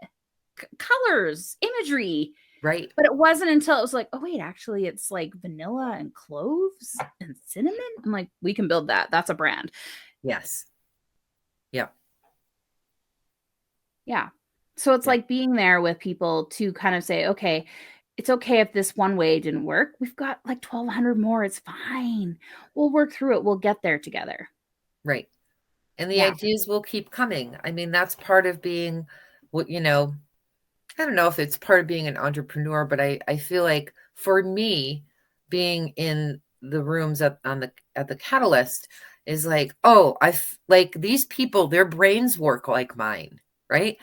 Speaker 2: Colors, imagery.
Speaker 1: Right.
Speaker 2: But it wasn't until it was like, oh, wait, actually, it's like vanilla and cloves and cinnamon. I'm like, we can build that. That's a brand.
Speaker 1: Yes. Yeah.
Speaker 2: Yeah. So it's like being there with people to kind of say, okay, it's okay if this one way didn't work. We've got like 1,200 more. It's fine. We'll work through it. We'll get there together.
Speaker 1: Right. And the ideas will keep coming. I mean, that's part of being what, I don't know if it's part of being an entrepreneur, but I feel like for me, being in the rooms at the Catalyst is like, oh, like these people, their brains work like mine, right?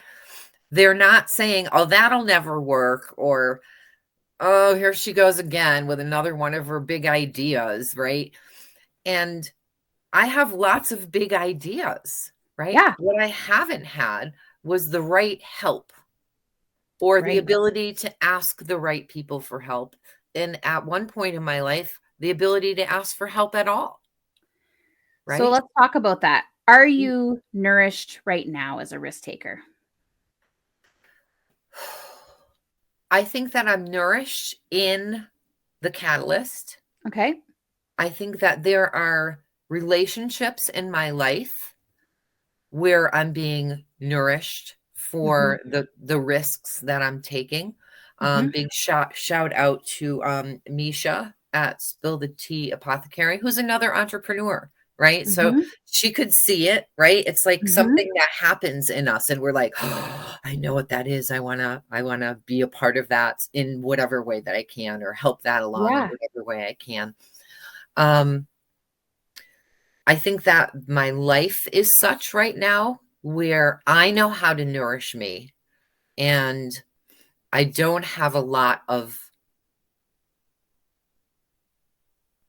Speaker 1: They're not saying, oh, that'll never work, or, oh, here she goes again with another one of her big ideas, right? And I have lots of big ideas, right?
Speaker 2: Yeah.
Speaker 1: What I haven't had was the right help. Or the ability to ask the right people for help. And at one point in my life, the ability to ask for help at all. Right.
Speaker 2: So let's talk about that. Are you nourished right now as a risk taker?
Speaker 1: I think that I'm nourished in the Catalyst.
Speaker 2: Okay.
Speaker 1: I think that there are relationships in my life where I'm being nourished for the risks that I'm taking. Big shout out to Misha at Spill the Tea Apothecary, who's another entrepreneur, right? So she could see it, right? It's like something that happens in us and we're like, oh, I know what that is. I wanna be a part of that in whatever way that I can, or help that along in whatever way I can. I think that my life is such right now where I know how to nourish me, and I don't have a lot of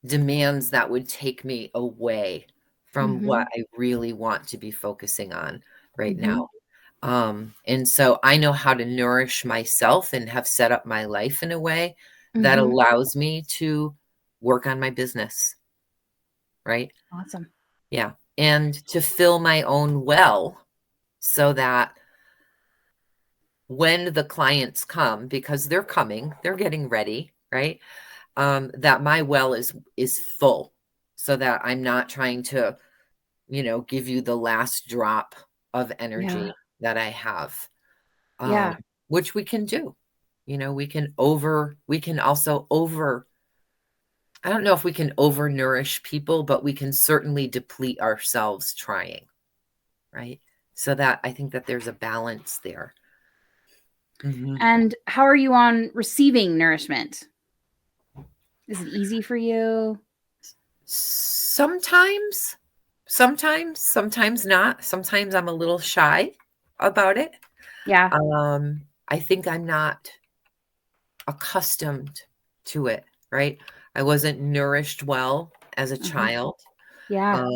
Speaker 1: demands that would take me away from what I really want to be focusing on right now. And so I know how to nourish myself and have set up my life in a way that allows me to work on my business. Right?
Speaker 2: Awesome.
Speaker 1: Yeah. And to fill my own well so that when the clients come, because they're coming, they're getting ready, right? That my well is full, so that I'm not trying to, give you the last drop of energy that I have. Which we can do. We can also I don't know if we can over-nourish people, but we can certainly deplete ourselves trying, right? So that I think that there's a balance there.
Speaker 2: And how are you on receiving nourishment? Is it easy for you?
Speaker 1: Sometimes not. Sometimes I'm a little shy about it.
Speaker 2: Yeah.
Speaker 1: I think I'm not accustomed to it, right? I wasn't nourished well as a child.
Speaker 2: Yeah.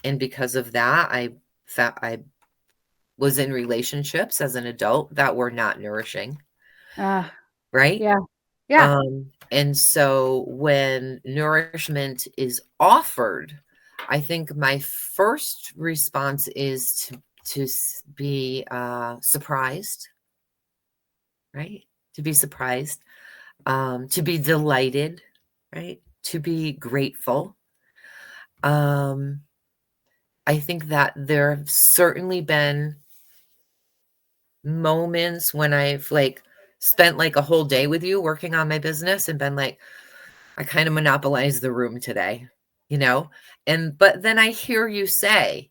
Speaker 1: And because of that, I was in relationships as an adult that were not nourishing. Right?
Speaker 2: Yeah. Yeah.
Speaker 1: And so when nourishment is offered, I think my first response is to be surprised, right? To be surprised. to be delighted, right? To be grateful. I think that there have certainly been moments when I've like spent like a whole day with you working on my business and been like, I kind of monopolized the room today, but then I hear you say,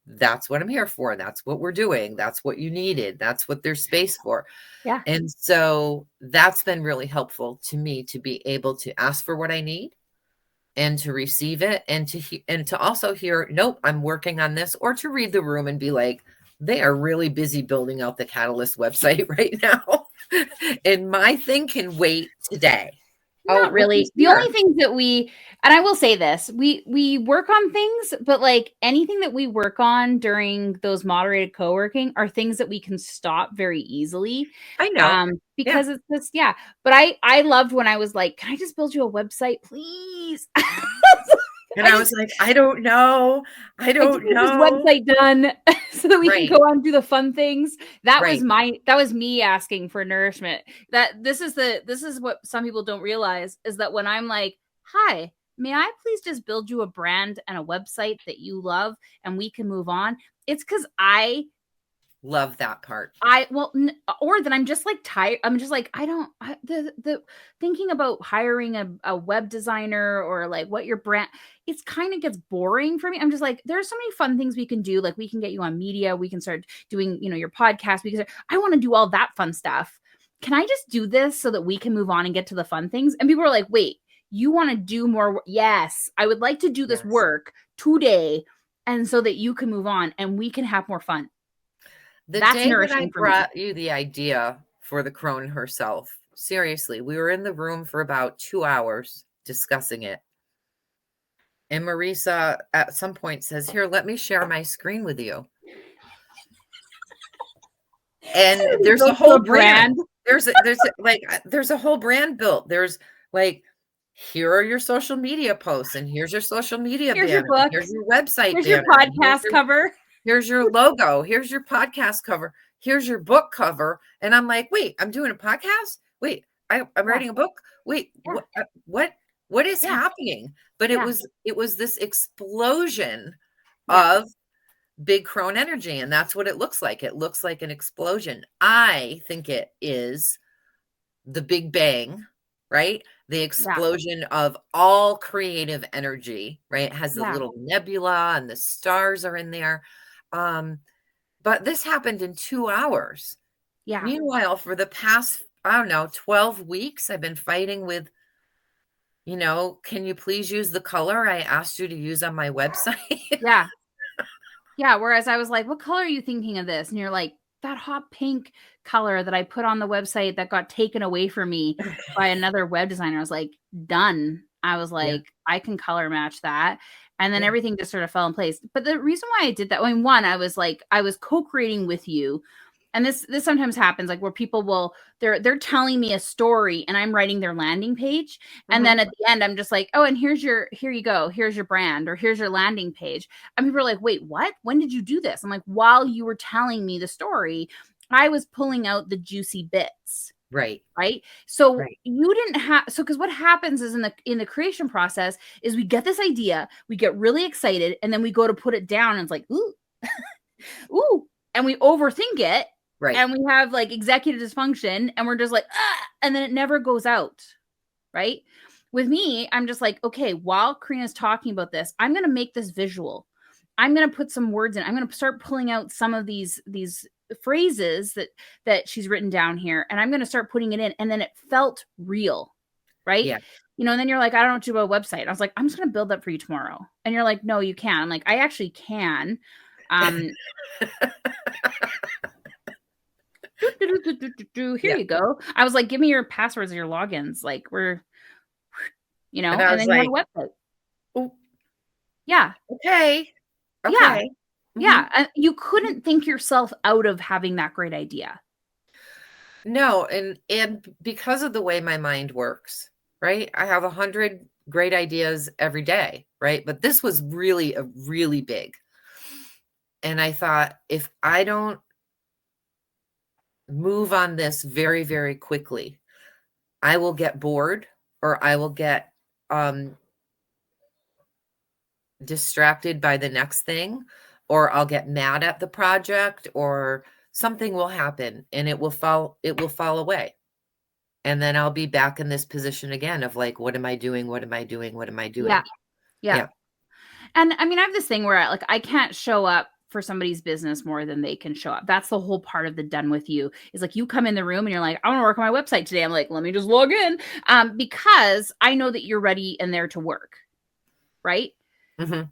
Speaker 1: that's what I'm here for. That's what we're doing. That's what you needed. That's what there's space for.
Speaker 2: Yeah.
Speaker 1: And so that's been really helpful to me to be able to ask for what I need and to receive it and to also hear, nope, I'm working on this, or to read the room and be like, they are really busy building out the Catalyst website right now. And my thing can wait today.
Speaker 2: Not really. The only things that and I will say this, we work on things, but like anything that we work on during those moderated co-working are things that we can stop very easily.
Speaker 1: I know.
Speaker 2: Because it's just, but I loved when I was like, can I just build you a website, please?
Speaker 1: And I was like, I don't know. I don't know.
Speaker 2: This website done so that we can go on and do the fun things. That was me asking for nourishment. This is what some people don't realize, is that when I'm like, hi, may I please just build you a brand and a website that you love and we can move on? It's because I
Speaker 1: love that part.
Speaker 2: Or then I'm just like tired. I'm just like, the thinking about hiring a web designer or like what your brand, it's kind of gets boring for me. I'm just like, there's so many fun things we can do. Like we can get you on media. We can start doing, your podcast, because I want to do all that fun stuff. Can I just do this so that we can move on and get to the fun things? And people are like, wait, you want to do more? Yes, I would like to do this work today. And so that you can move on and we can have more fun.
Speaker 1: That's day that I brought you the idea for the Crone herself, seriously, we were in the room for about 2 hours discussing it. And Marisa at some point says, here, let me share my screen with you. And there's a whole brand. There's a whole brand built. There's like, here are your social media posts, and here's your social media banner.
Speaker 2: Your book.
Speaker 1: Here's your website.
Speaker 2: Here's your podcast cover.
Speaker 1: Here's your logo. Here's your podcast cover. Here's your book cover. And I'm like, wait, I'm doing a podcast? Wait, I'm writing a book? Wait, what is happening? But it was this explosion of big Crone energy. And that's what it looks like. It looks like an explosion. I think it is the Big Bang, right? The explosion of all creative energy, right? It has the little nebula and the stars are in there. But this happened in 2 hours.
Speaker 2: Yeah.
Speaker 1: Meanwhile, for the past, 12 weeks, I've been fighting with, can you please use the color I asked you to use on my website?
Speaker 2: Yeah. Yeah. Whereas I was like, what color are you thinking of this? And you're like, that hot pink color that I put on the website that got taken away from me by another web designer. I was like, done. I was like, I can color match that. And then everything just sort of fell in place. But the reason why I did that, I was co-creating with you. And this sometimes happens, like where people they're telling me a story and I'm writing their landing page. And then at the end, I'm just like, oh, and here you go. Here's your brand, or here's your landing page. And people are like, wait, what? When did you do this? I'm like, while you were telling me the story, I was pulling out the juicy bits.
Speaker 1: Right.
Speaker 2: So you didn't have, because what happens is in the creation process is we get this idea, we get really excited, and then we go to put it down and it's like, ooh, ooh, and we overthink it.
Speaker 1: Right.
Speaker 2: And we have like executive dysfunction and we're just like, and then it never goes out. Right. With me, I'm just like, okay, while Karina's talking about this, I'm going to make this visual. I'm going to put some words in. I'm going to start pulling out some of these phrases that she's written down here. And I'm going to start putting it in. And then it felt real. Right.
Speaker 1: Yeah.
Speaker 2: And then you're like, I don't do a website. I was like, I'm just going to build that for you tomorrow. And you're like, no, you can't. I'm like, I actually can. Here you go. I was like, give me your passwords or your logins. Like and then you have a website.
Speaker 1: Oh,
Speaker 2: yeah.
Speaker 1: Okay.
Speaker 2: Yeah. Yeah. And you couldn't think yourself out of having that great idea.
Speaker 1: No. And because of the way my mind works, right? I have 100 great ideas every day, right? But this was really big. And I thought, if I don't move on this very, very quickly, I will get bored, or I will get distracted by the next thing, or I'll get mad at the project, or something will happen and it will fall away. And then I'll be back in this position again of like, what am I doing? What am I doing? What am I doing?
Speaker 2: Yeah. Yeah. And I mean, I have this thing where I can't show up for somebody's business more than they can show up. That's the whole part of the done with you, is like, you come in the room and you're like, I want to work on my website today. I'm like, let me just log in. Because I know that you're ready and there to work. Right. Mm-hmm.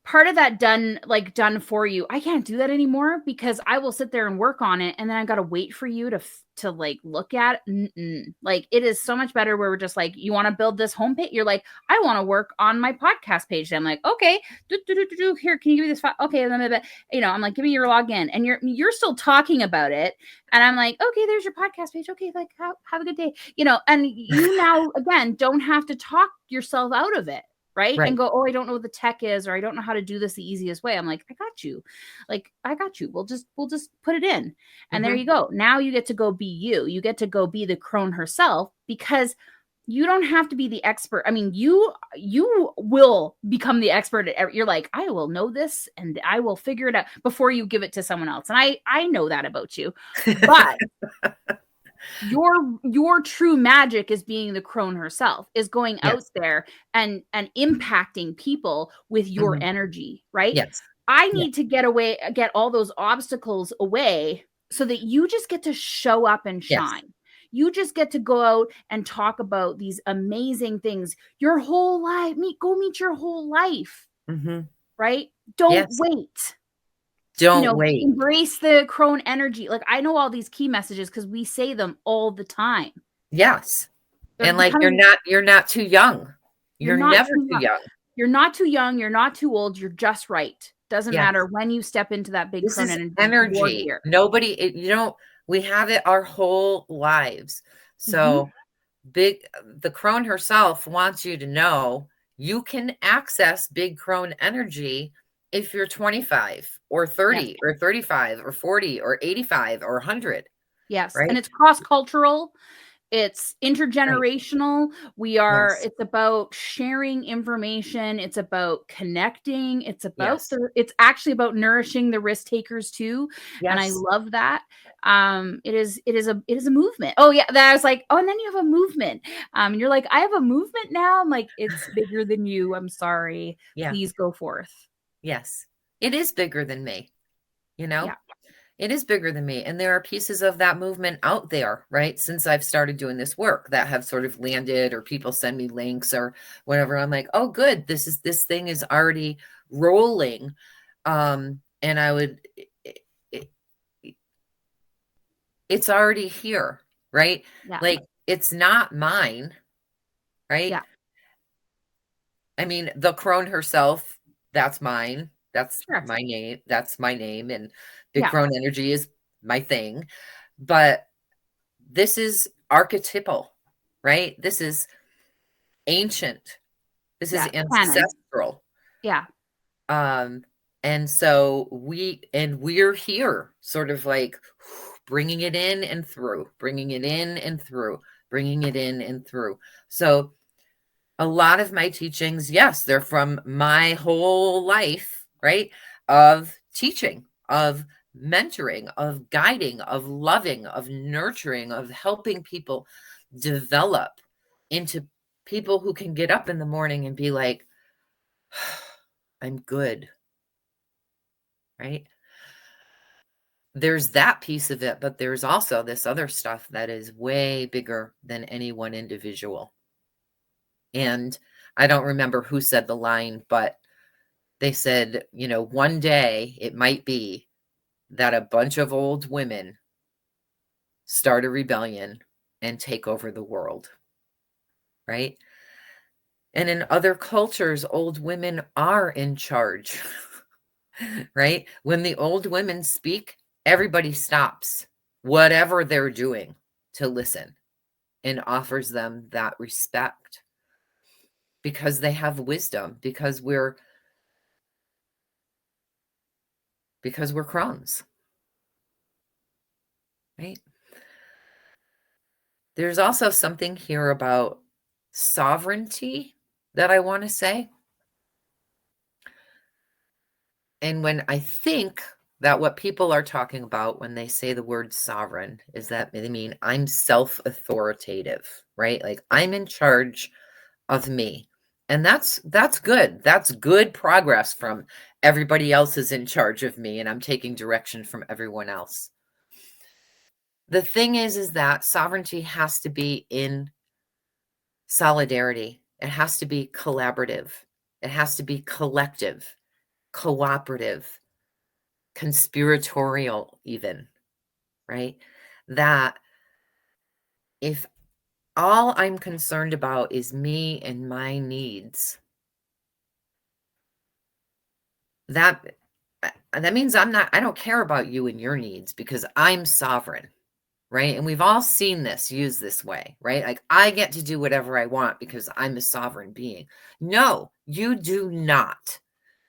Speaker 2: Part of that done for you, I can't do that anymore, because I will sit there and work on it, and then I've got to wait for you to like look at it. Like, it is so much better where we're just like, you want to build this homepage? You're like, I want to work on my podcast page. And I'm like, okay, here, can you give me this file? Okay, I'm like, give me your login, and you're still talking about it, and I'm like, okay, there's your podcast page. Okay, like, have a good day, and you now again don't have to talk yourself out of it. Right. And go, oh, I don't know what the tech is, or I don't know how to do this the easiest way. I'm like, I got you. We'll just put it in. And there you go. Now you get to go be you. You get to go be the crone herself, because you don't have to be the expert. I mean, you will become the expert at you're like, I will know this and I will figure it out before you give it to someone else. And I know that about you. But your true magic is being the crone herself, is going out there and impacting people with your energy, right?
Speaker 1: Yes.
Speaker 2: I need to get all those obstacles away, so that you just get to show up and shine. Yes. You just get to go out and talk about these amazing things your whole life. Go meet your whole life. Right? Don't wait.
Speaker 1: Don't wait.
Speaker 2: Embrace the crone energy. Like, I know all these key messages because we say them all the time.
Speaker 1: Yes. And like, you're not too young. You're never too young.
Speaker 2: You're not too young. You're not too old. You're just right. Doesn't matter when you step into that big crone
Speaker 1: energy. Nobody, we have it our whole lives. So the crone herself wants you to know you can access big crone energy if you're 25 or 30 or 35 or 40 or 85 or 100.
Speaker 2: Yes. Right? And it's cross-cultural. It's intergenerational. Right. It's about sharing information. It's about connecting. It's about it's actually about nourishing the risk takers too. Yes. And I love that. It is a movement. Oh yeah. That I was like, oh, and then you have a movement. And you're like, I have a movement now. I'm like, it's bigger than you. I'm sorry. Yeah. Please go forth.
Speaker 1: Yes. It is bigger than me. Yeah. It is bigger than me. And there are pieces of that movement out there, right? Since I've started doing this work, that have sort of landed, or people send me links or whatever. I'm like, oh, good. This thing is already rolling. And it's already here, right? Yeah. Like, it's not mine, right? Yeah. I mean, the crone herself, that's mine. That's my name. That's my name. And big crone energy is my thing. But this is archetypal, right? This is ancient. This is ancestral.
Speaker 2: Yeah.
Speaker 1: And so we're here, sort of like bringing it in and through, bringing it in and through, bringing it in and through. So a lot of my teachings, yes, they're from my whole life, right? Of teaching, of mentoring, of guiding, of loving, of nurturing, of helping people develop into people who can get up in the morning and be like, I'm good, right? There's that piece of it, but there's also this other stuff that is way bigger than any one individual. And I don't remember who said the line, but they said, one day it might be that a bunch of old women start a rebellion and take over the world, right? And in other cultures, old women are in charge, right? When the old women speak, everybody stops whatever they're doing to listen and offers them that respect, because they have wisdom, because we're crones, right? There's also something here about sovereignty that I want to say. And when I think that what people are talking about when they say the word sovereign is that they mean I'm self-authoritative, right? Like I'm in charge of me. And that's good. That's good progress from everybody else is in charge of me and I'm taking direction from everyone else. The thing is that sovereignty has to be in solidarity. It has to be collaborative. It has to be collective, cooperative, conspiratorial even, right? That if all I'm concerned about is me and my needs, that means I don't care about you and your needs because I'm sovereign, right? And we've all seen this used this way, right? Like I get to do whatever I want because I'm a sovereign being. No, you do not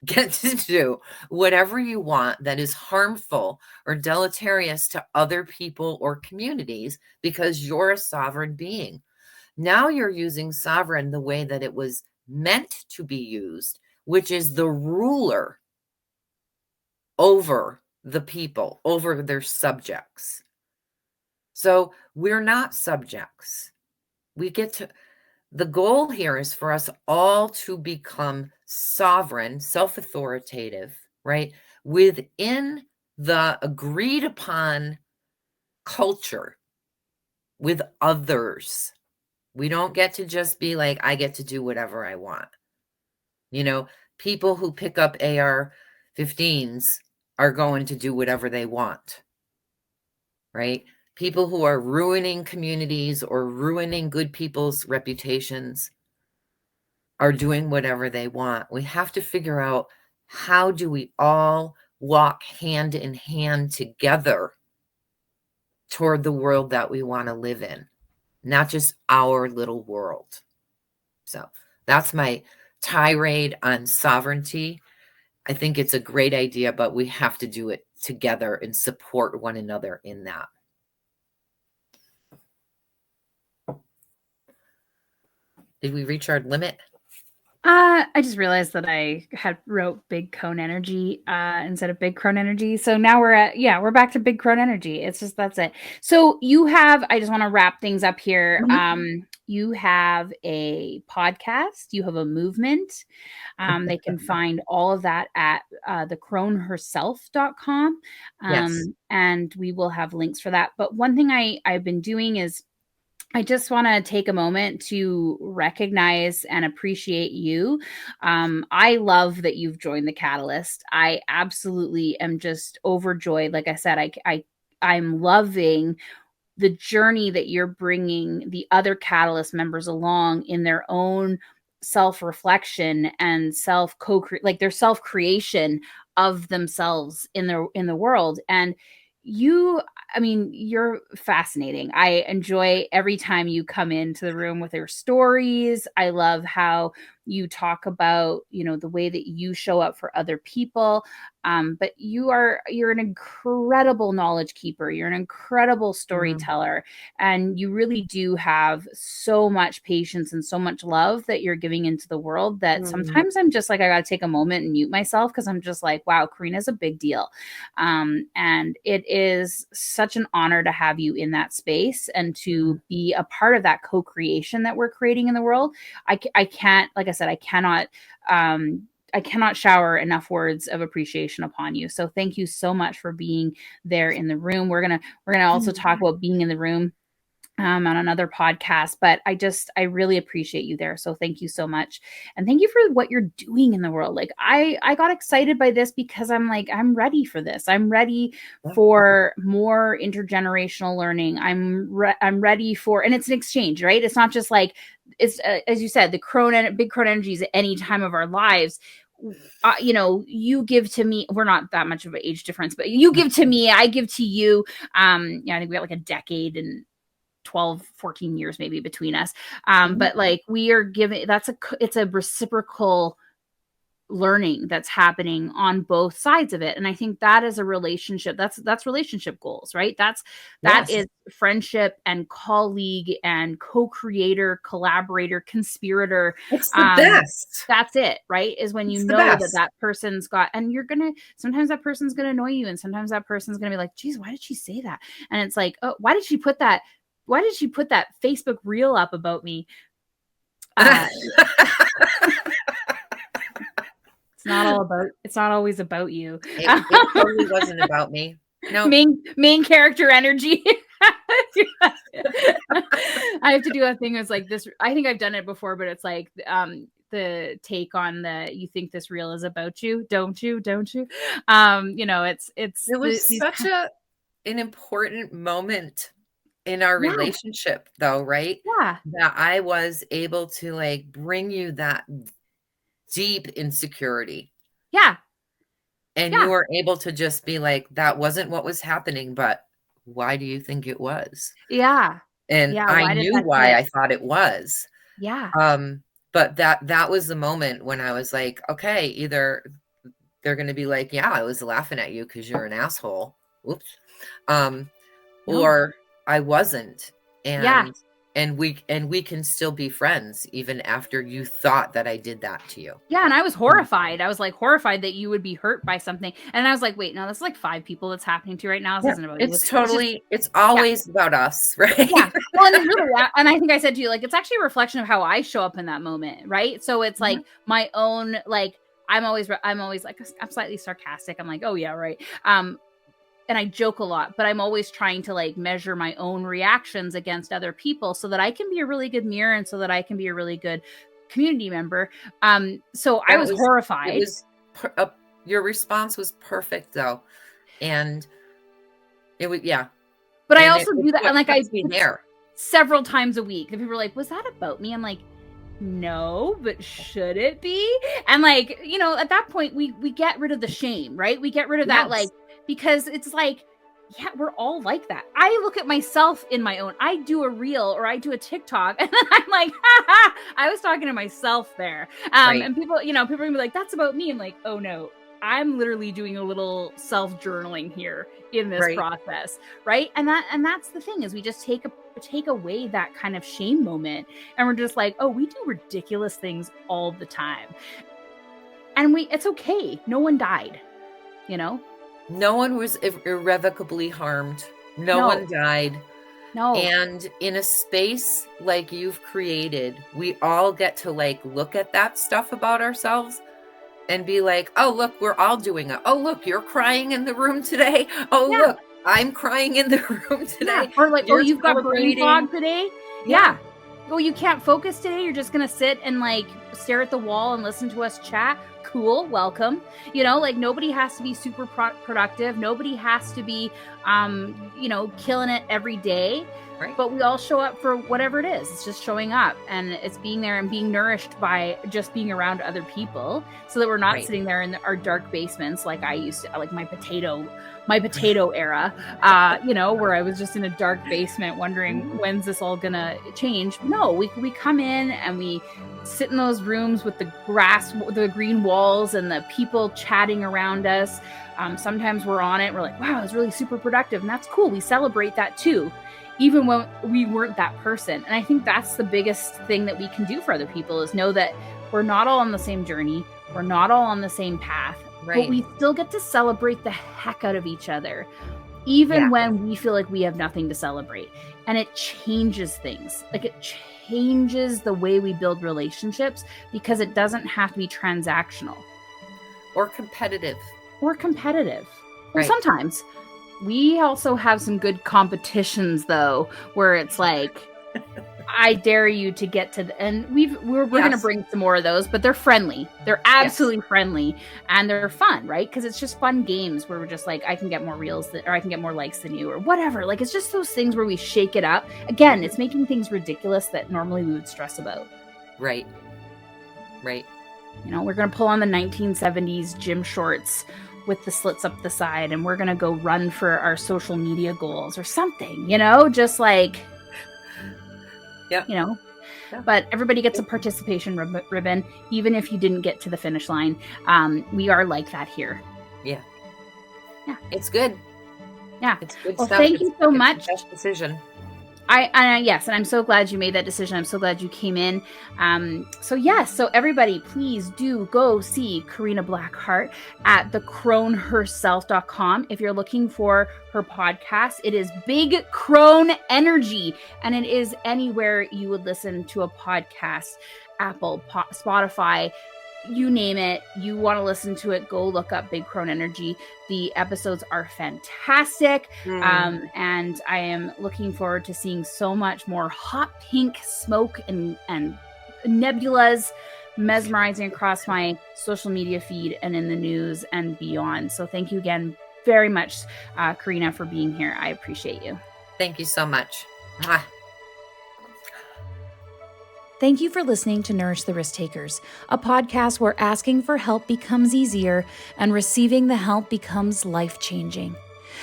Speaker 1: get to do whatever you want that is harmful or deleterious to other people or communities because you're a sovereign being. Now you're using sovereign the way that it was meant to be used, which is the ruler over the people, over their subjects. So we're not subjects. The goal here is for us all to become sovereign, self-authoritative, right? Within the agreed upon culture with others. We don't get to just be like, I get to do whatever I want. You know, people who pick up AR-15s are going to do whatever they want, right? People who are ruining communities or ruining good people's reputations are doing whatever they want. We have to figure out how do we all walk hand in hand together toward the world that we want to live in, not just our little world. So that's my tirade on sovereignty. I think it's a great idea, but we have to do it together and support one another in that. Did we reach our limit?
Speaker 2: I just realized that I had wrote Big Crone Energy instead of Big Crone Energy. So now we're back to Big Crone Energy. It's just, that's it. So you have, I just want to wrap things up here. You have a podcast, you have a movement. They can find all of that at thecroneherself.com.
Speaker 1: Yes.
Speaker 2: And we will have links for that. But one thing I've been doing is I just want to take a moment to recognize and appreciate you. I love that you've joined the Catalyst. I absolutely am just overjoyed. Like I said, I'm loving the journey that you're bringing the other Catalyst members along in their own self-reflection and like their self-creation of themselves in the world. And you're fascinating. I enjoy every time you come into the room with your stories. I love how you talk about, the way that you show up for other people. But you're an incredible knowledge keeper. You're an incredible storyteller. And you really do have so much patience and so much love that you're giving into the world that sometimes I'm just like, I got to take a moment and mute myself because I'm just like, wow, Karina's a big deal. And it is such an honor to have you in that space and to be a part of that co-creation that we're creating in the world. I can't, like I said, I cannot shower enough words of appreciation upon you. So thank you so much for being there in the room. We're going to also talk about being in the room on another podcast, but I really appreciate you there. So thank you so much. And thank you for what you're doing in the world. Like I got excited by this because I'm like, I'm ready for this. I'm ready for more intergenerational learning. I'm ready for, and it's an exchange, right? It's not just like, it's as you said, Big Crone Energies at any time of our lives. You give to me, we're not that much of an age difference, but you give to me, I give to you. I think we got like a decade and 12, 14 years maybe between us. But like we are giving, it's a reciprocal learning that's happening on both sides of it. And I think that is a relationship. That's relationship goals, right? That is friendship and colleague and co-creator, collaborator, conspirator.
Speaker 1: It's the best.
Speaker 2: That's it, right? Is when you know that person's got, and sometimes that person's going to annoy you. And sometimes that person's going to be like, geez, why did she say that? And it's like, oh, why did she put that Facebook reel up about me? It's not always about you.
Speaker 1: It totally wasn't about me. No.
Speaker 2: Main character energy. I have to do a thing that's like this. I think I've done it before, but it's like the take on you think this reel is about you, don't you? It
Speaker 1: was such an important moment in our relationship, though, right?
Speaker 2: Yeah.
Speaker 1: That I was able to like bring you that deep insecurity.
Speaker 2: Yeah.
Speaker 1: And you were able to just be like, that wasn't what was happening, but why do you think it was?
Speaker 2: Yeah.
Speaker 1: And I knew why I thought it was.
Speaker 2: Yeah.
Speaker 1: But that was the moment when I was like, okay, either they're going to be like, yeah, I was laughing at you because you're an asshole. Oops. Or I wasn't. And we can still be friends even after you thought that I did that to you.
Speaker 2: Yeah. And I was horrified. I was like horrified that you would be hurt by something. And I was like, wait, no, this is like 5 people that's happening to right now. This isn't about you.
Speaker 1: It's always about us, right?
Speaker 2: Yeah. Well, and I think I said to you, like, it's actually a reflection of how I show up in that moment. Right. So it's like my own, like, I'm always like, I'm slightly sarcastic. I'm like, oh yeah, right. And I joke a lot, but I'm always trying to like measure my own reactions against other people so that I can be a really good mirror and so that I can be a really good community member. So I was horrified.
Speaker 1: Your response was perfect though. And it was,
Speaker 2: But I also do that. And like I
Speaker 1: be there
Speaker 2: several times a week. And people are like, was that about me? I'm like, no, but should it be? And like, at that point we get rid of the shame, right? We get rid of that, like, because it's like, yeah, we're all like that. I look at myself in my own, I do a reel or I do a TikTok and then I'm like, I was talking to myself there. And people are gonna be like, that's about me. I'm like, oh no, I'm literally doing a little self-journaling here in this process. Right. And that's the thing is we just take away that kind of shame moment. And we're just like, oh, we do ridiculous things all the time. And it's okay. No one died,
Speaker 1: No one was irrevocably harmed. No one died.
Speaker 2: No.
Speaker 1: And in a space like you've created, we all get to like look at that stuff about ourselves and be like, oh, look, we're all doing it. Oh, look, you're crying in the room today. Oh, look, I'm crying in the room today.
Speaker 2: Yeah. Or like, oh, you've got brain fog today. Yeah. Oh, you can't focus today. You're just going to sit and like stare at the wall and listen to us chat. Cool. Welcome. Like nobody has to be super productive. Nobody has to be, killing it every day. Right. But we all show up for whatever it is. It's just showing up and it's being there and being nourished by just being around other people so that we're not sitting there in our dark basements like I used to, like my potato era, where I was just in a dark basement wondering when's this all gonna change. No, we come in and we sit in those rooms with the green walls and the people chatting around us. Sometimes we're on it. We're like, wow, it was really super productive. And that's cool. We celebrate that too, even when we weren't that person. And I think that's the biggest thing that we can do for other people is know that we're not all on the same journey. We're not all on the same path. Right. But we still get to celebrate the heck out of each other, even when we feel like we have nothing to celebrate. And it changes things. Like it changes the way we build relationships because it doesn't have to be transactional.
Speaker 1: Or competitive.
Speaker 2: Well, sometimes. We also have some good competitions, though, where it's like, I dare you to get to and we're going to bring some more of those, but they're friendly. They're absolutely friendly and they're fun, right? Because it's just fun games where we're just like, I can get more reels or I can get more likes than you or whatever. Like, it's just those things where we shake it up. Again, it's making things ridiculous that normally we would stress about.
Speaker 1: Right.
Speaker 2: We're going to pull on the 1970s gym shorts with the slits up the side and we're going to go run for our social media goals or something, just like, but everybody gets a participation ribbon, even if you didn't get to the finish line. We are like that here.
Speaker 1: Yeah.
Speaker 2: Yeah.
Speaker 1: It's good.
Speaker 2: Yeah.
Speaker 1: It's good
Speaker 2: well,
Speaker 1: stuff.
Speaker 2: Thank you so much.
Speaker 1: Best decision.
Speaker 2: Yes, and I'm so glad you made that decision. I'm so glad you came in. So everybody, please do go see Karina Blackheart at thecroneherself.com. If you're looking for her podcast, it is Big Crone Energy, and it is anywhere you would listen to a podcast, Apple, Spotify, you name it. You want to listen to it, go look up Big Crone Energy. The episodes are fantastic. And I am looking forward to seeing so much more hot pink smoke and nebulas mesmerizing across my social media feed and in the news and beyond. So thank you again very much, Karina, for being here. I appreciate you.
Speaker 1: Thank you so much. Mwah.
Speaker 3: Thank you for listening to Nourish the Risktakers, a podcast where asking for help becomes easier and receiving the help becomes life-changing.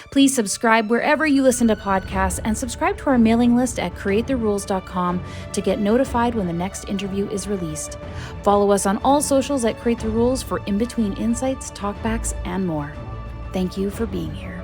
Speaker 3: Please subscribe wherever you listen to podcasts and subscribe to our mailing list at createtherules.com to get notified when the next interview is released. Follow us on all socials at Create the Rules for in-between insights, talkbacks, and more. Thank you for being here.